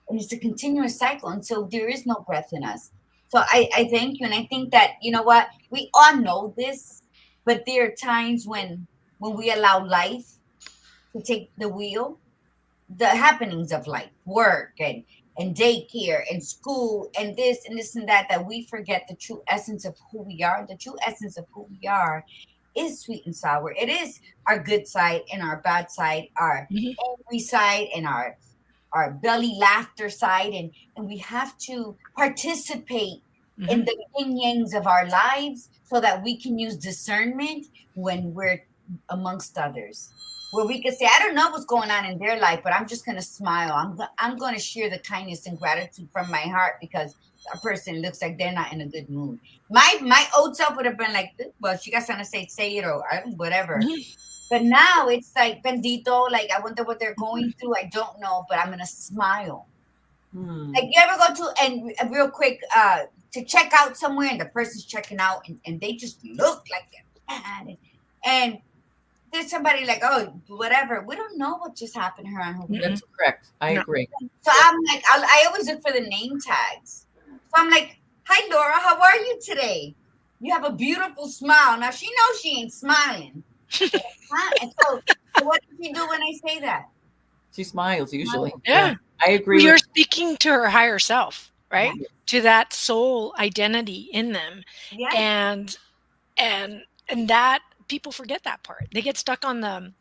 And it's a continuous cycle. And so there is no breath in us. So I thank you. And I think that, you know what, we all know this, but there are times when we allow life to take the wheel, the happenings of life, work and daycare and school and this and that we forget the true essence of who we are. The true essence of who we are is sweet and sour. It is our good side and our bad side, our Mhm. angry side and our belly laughter side, and we have to participate in Mhm. the yin yangs of our lives so that we can use discernment when we're amongst others, where we can say, I don't know what's going on in their life, but I'm just going to smile. I'm going to share the kindness and gratitude from my heart because a person looks like they're not in a good mood. My old self would have been like, well, she got something to say it, or whatever. Mhm. But now it's like, bendito, like, I wonder what they're going through. I don't know, but I'm going to smile. Hmm. Like, you ever go to, and real quick, to check out somewhere and the person's checking out and they just look like they're mad. And there's somebody like, oh, whatever. We don't know what just happened to her on her weekend. Mhm. That's correct. I No. agree. So I'm like, I always look for the name tags. So I'm like, hi, Laura, how are you today? You have a beautiful smile. Now she knows she ain't smiling. Huh? And so what does she do when I say that? She smiles usually. Smile. Yeah, Yeah. I Well, agree with you're speaking to her higher self, right? Yeah. To that soul identity in them. Yeah. And and and that people forget that part. They get stuck on the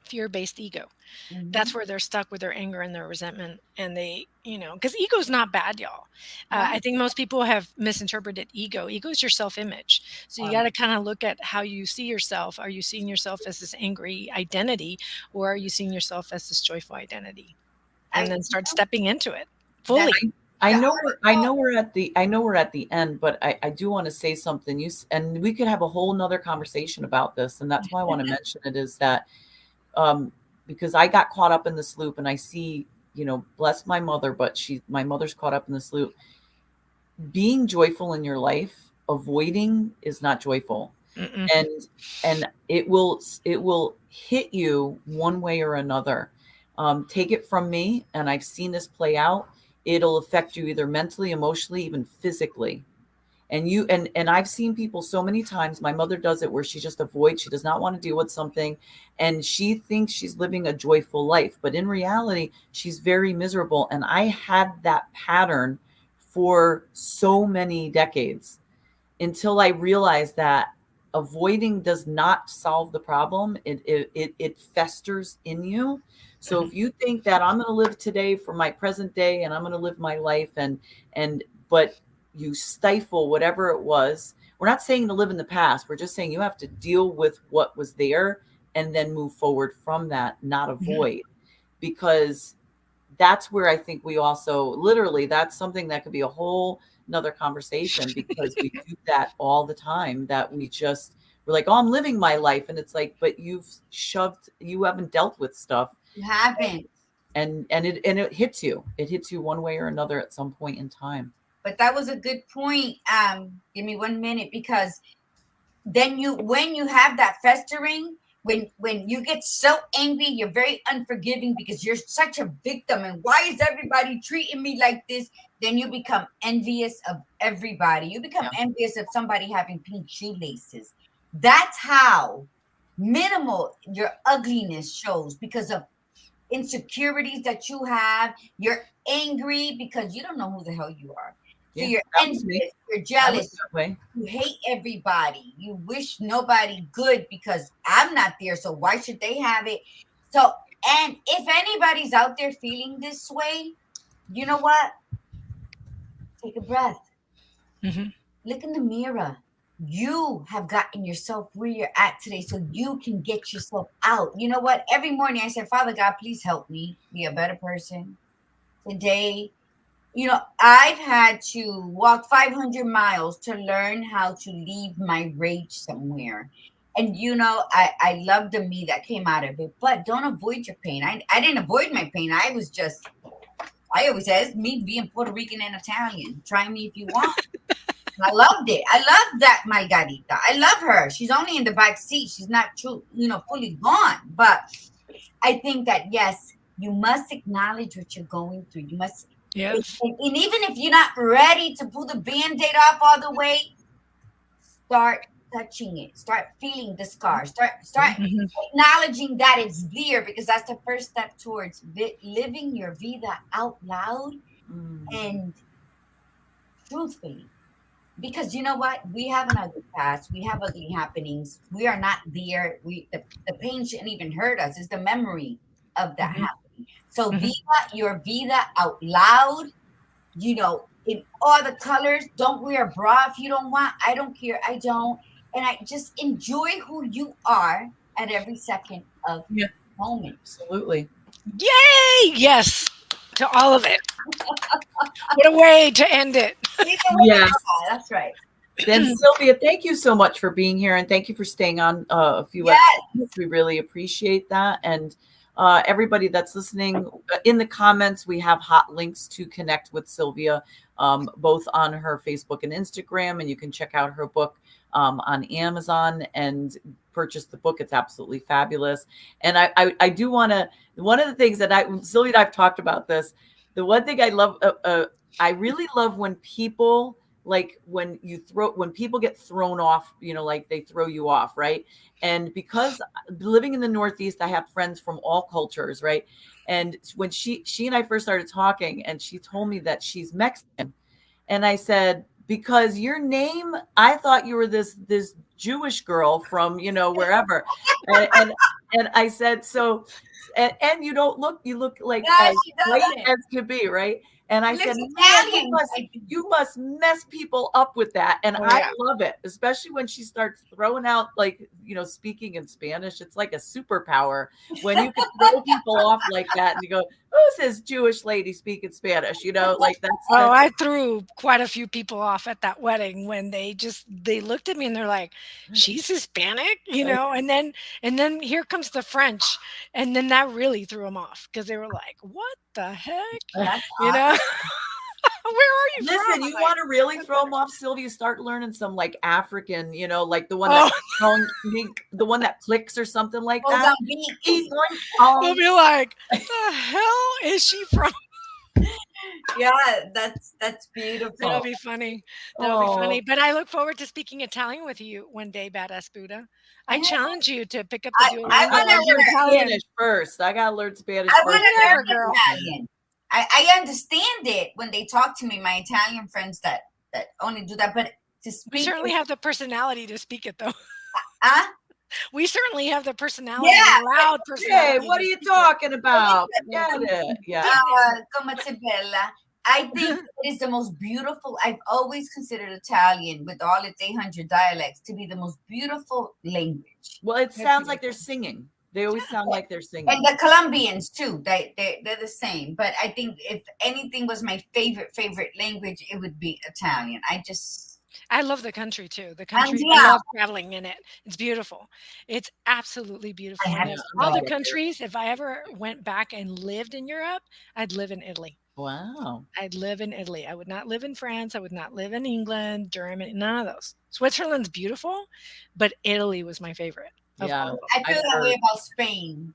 fear-based ego. Mm-hmm. That's where they're stuck with their anger and their resentment, and because ego's not bad, y'all. No. I think most people have misinterpreted ego. Ego is your self-image. So you got to kind of look at how you see yourself. Are you seeing yourself as this angry identity, or are you seeing yourself as this joyful identity? And I then start stepping into it that fully. I the know article. I know we're at the end, but I do want to say something. And we could have a whole nother conversation about this, and that's why I want to mention it is that um, because I got caught up in this loop, and I see, bless my mother, but my mother's caught up in this loop. Being joyful in your life, avoiding is not joyful, Mm-mm. and it will hit you one way or another. Take it from me, and I've seen this play out. It'll affect you either mentally, emotionally, even physically. And I've seen people so many times. My mother does it where she just avoids. She does not want to deal with something, and she thinks she's living a joyful life, but in reality, she's very miserable. And I had that pattern for so many decades until I realized that avoiding does not solve the problem. It festers in you. So Mhm. if you think that I'm going to live today for my present day and I'm going to live my life and but you stifle whatever it was. We're not saying to live in the past. We're just saying you have to deal with what was there and then move forward from that, not Mhm. avoid. Because that's where I think we also literally, that's something that could be a whole another conversation, because we do that all the time, that we're like, oh, I'm living my life. And it's like, but you haven't dealt with stuff. You haven't. And it hits you. It hits you one way or another at some point in time. But that was a good point. Give me 1 minute, because then when you have that festering, when you get so angry, you're very unforgiving because you're such a victim. And why is everybody treating me like this? Then you become envious of everybody. You become envious of somebody having pink shoelaces. That's how minimal your ugliness shows, because of insecurities that you have. You're angry because you don't know who the hell you are. So you're envious, you're jealous, you hate everybody, you wish nobody good because I'm not there, so why should they have it? So, and if anybody's out there feeling this way, you know what? Take a breath. Look in the mirror. You have gotten yourself where you're at today, so you can get yourself out. You know what? Every morning I say, Father God, please help me be a better person today. You know, I've had to walk 500 miles to learn how to leave my rage somewhere. And, you know, I love the me that came out of it, but don't avoid your pain. I didn't avoid my pain. I always say, it's me being Puerto Rican and Italian. Try me if you want. I loved it. I love that Margarita. I love her. She's only in the back seat. She's not fully gone. But I think that, yes, you must acknowledge what you're going through. You must. Yes. And even if you're not ready to pull the Band-Aid off all the way, start touching it. Start feeling the scar. Start acknowledging that it's there, because that's the first step towards living your vida out loud and truthfully. Because you know what? We have an ugly past. We have ugly happenings. We are not there. The pain shouldn't even hurt us. It's the memory of that happening. So viva your vida out loud, you know, in all the colors. Don't wear a bra if you don't want. I don't care. I don't. And I just enjoy who you are at every second of the moment. Absolutely. Yay! Yes, to all of it. What a way to end it. Yes, that's right. Then Sylvia, thank you so much for being here, and thank you for staying on a few episodes. We really appreciate that. And everybody that's listening, in the comments, we have hot links to connect with Sylvia, both on her Facebook and Instagram, and you can check out her book on Amazon and purchase the book. It's absolutely fabulous. And I do want to, one of the things that Sylvia and I've talked about this, the one thing I love, I really love when people, like when people get thrown off, you know, like they throw you off, right? And because living in the Northeast, I have friends from all cultures, right? And when she and I first started talking, and she told me that she's Mexican, and I said, because your name, I thought you were this Jewish girl from, you know, wherever, and I said, so, and you look like as white as could be, right? And I said, man, you must mess people up with that. And I love it, especially when she starts throwing out, like, you know, speaking in Spanish. It's like a superpower when you can throw people off like that. And you go, who's this Jewish lady speaking Spanish? You know, like that's. Oh, I threw quite a few people off at that wedding when they looked at me and they're like, she's Hispanic, you know, and then here comes the French. And then that really threw them off, because they were like, what the heck? You know? Where are you Listen, from? you want to really throw them off, Sylvia? Start learning some like African, you know, like the one that the one that clicks or something like that. We'll be like, the hell is she from? Yeah, that's beautiful. That'll be funny. That'll be funny. But I look forward to speaking Italian with you one day, Badass Buddha. I challenge you to pick up the Duolingo. I want to learn Spanish first. I gotta learn Spanish I first. want to learn Italian. I understand it when they talk to me, my Italian friends that only do that, but to speak. We certainly have the personality to speak it, though. We certainly have the personality, loud personality. Hey, what are you talking about? Get it. Yeah. Come bella. I think it is the most beautiful. I've always considered Italian, with all its 800 dialects, to be the most beautiful language. Well, it sounds like they're singing. They always sound like they're And singing. the Colombians too. They're the same. But I think if anything was my favorite language, it would be Italian. I love the country too. The country, I Andiamo. love traveling in it. It's beautiful. It's absolutely I beautiful. have And Yeah, of to I'm all gonna the go. get there. countries, if I ever went back and lived in Europe, I'd live in Italy. Wow. I'd live in Italy. I would not live in France. I would not live in England, Germany, none of those. Switzerland's beautiful, but Italy was my favorite of Yeah, all of them. I I've feel that way heard. about Spain.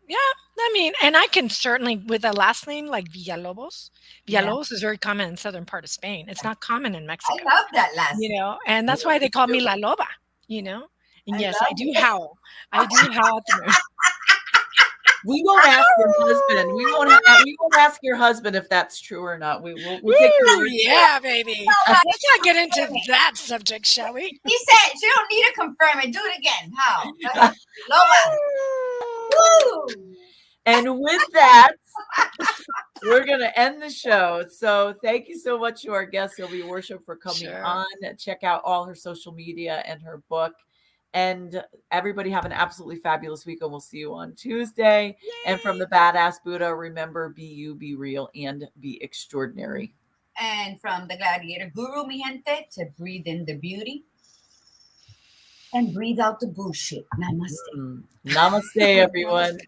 Yeah, I mean, and I can certainly with a last name like Villalobos. Yeah, Villalobos is very common in southern part of Spain. It's not common in I Mexico, love that last name. and Yeah, that's why me they call too. me La Loba, you know. And I yes, I love do it. howl. I do howl at the moon. We won't ask your husband. We won't ask your husband if that's true or not. We'll take your Woo, word for yeah, baby. No, Let's not get into that subject, shall we? he said you don't need to confirm it. Do it again. How? Go ahead. Loba. Woo! And with that, we're going to end the show. So thank you so much to our guest, Sylvia Worsham, for coming Sure. on. Check out all her social media and her book. And everybody have an absolutely fabulous week. And we'll see you on Tuesday. And from the Badass Buddha, remember, be you, be real, and be extraordinary. And from the Gladiator Guru, mi gente, to breathe in the beauty and breathe out the bullshit. Namaste. Namaste, everyone. Namaste.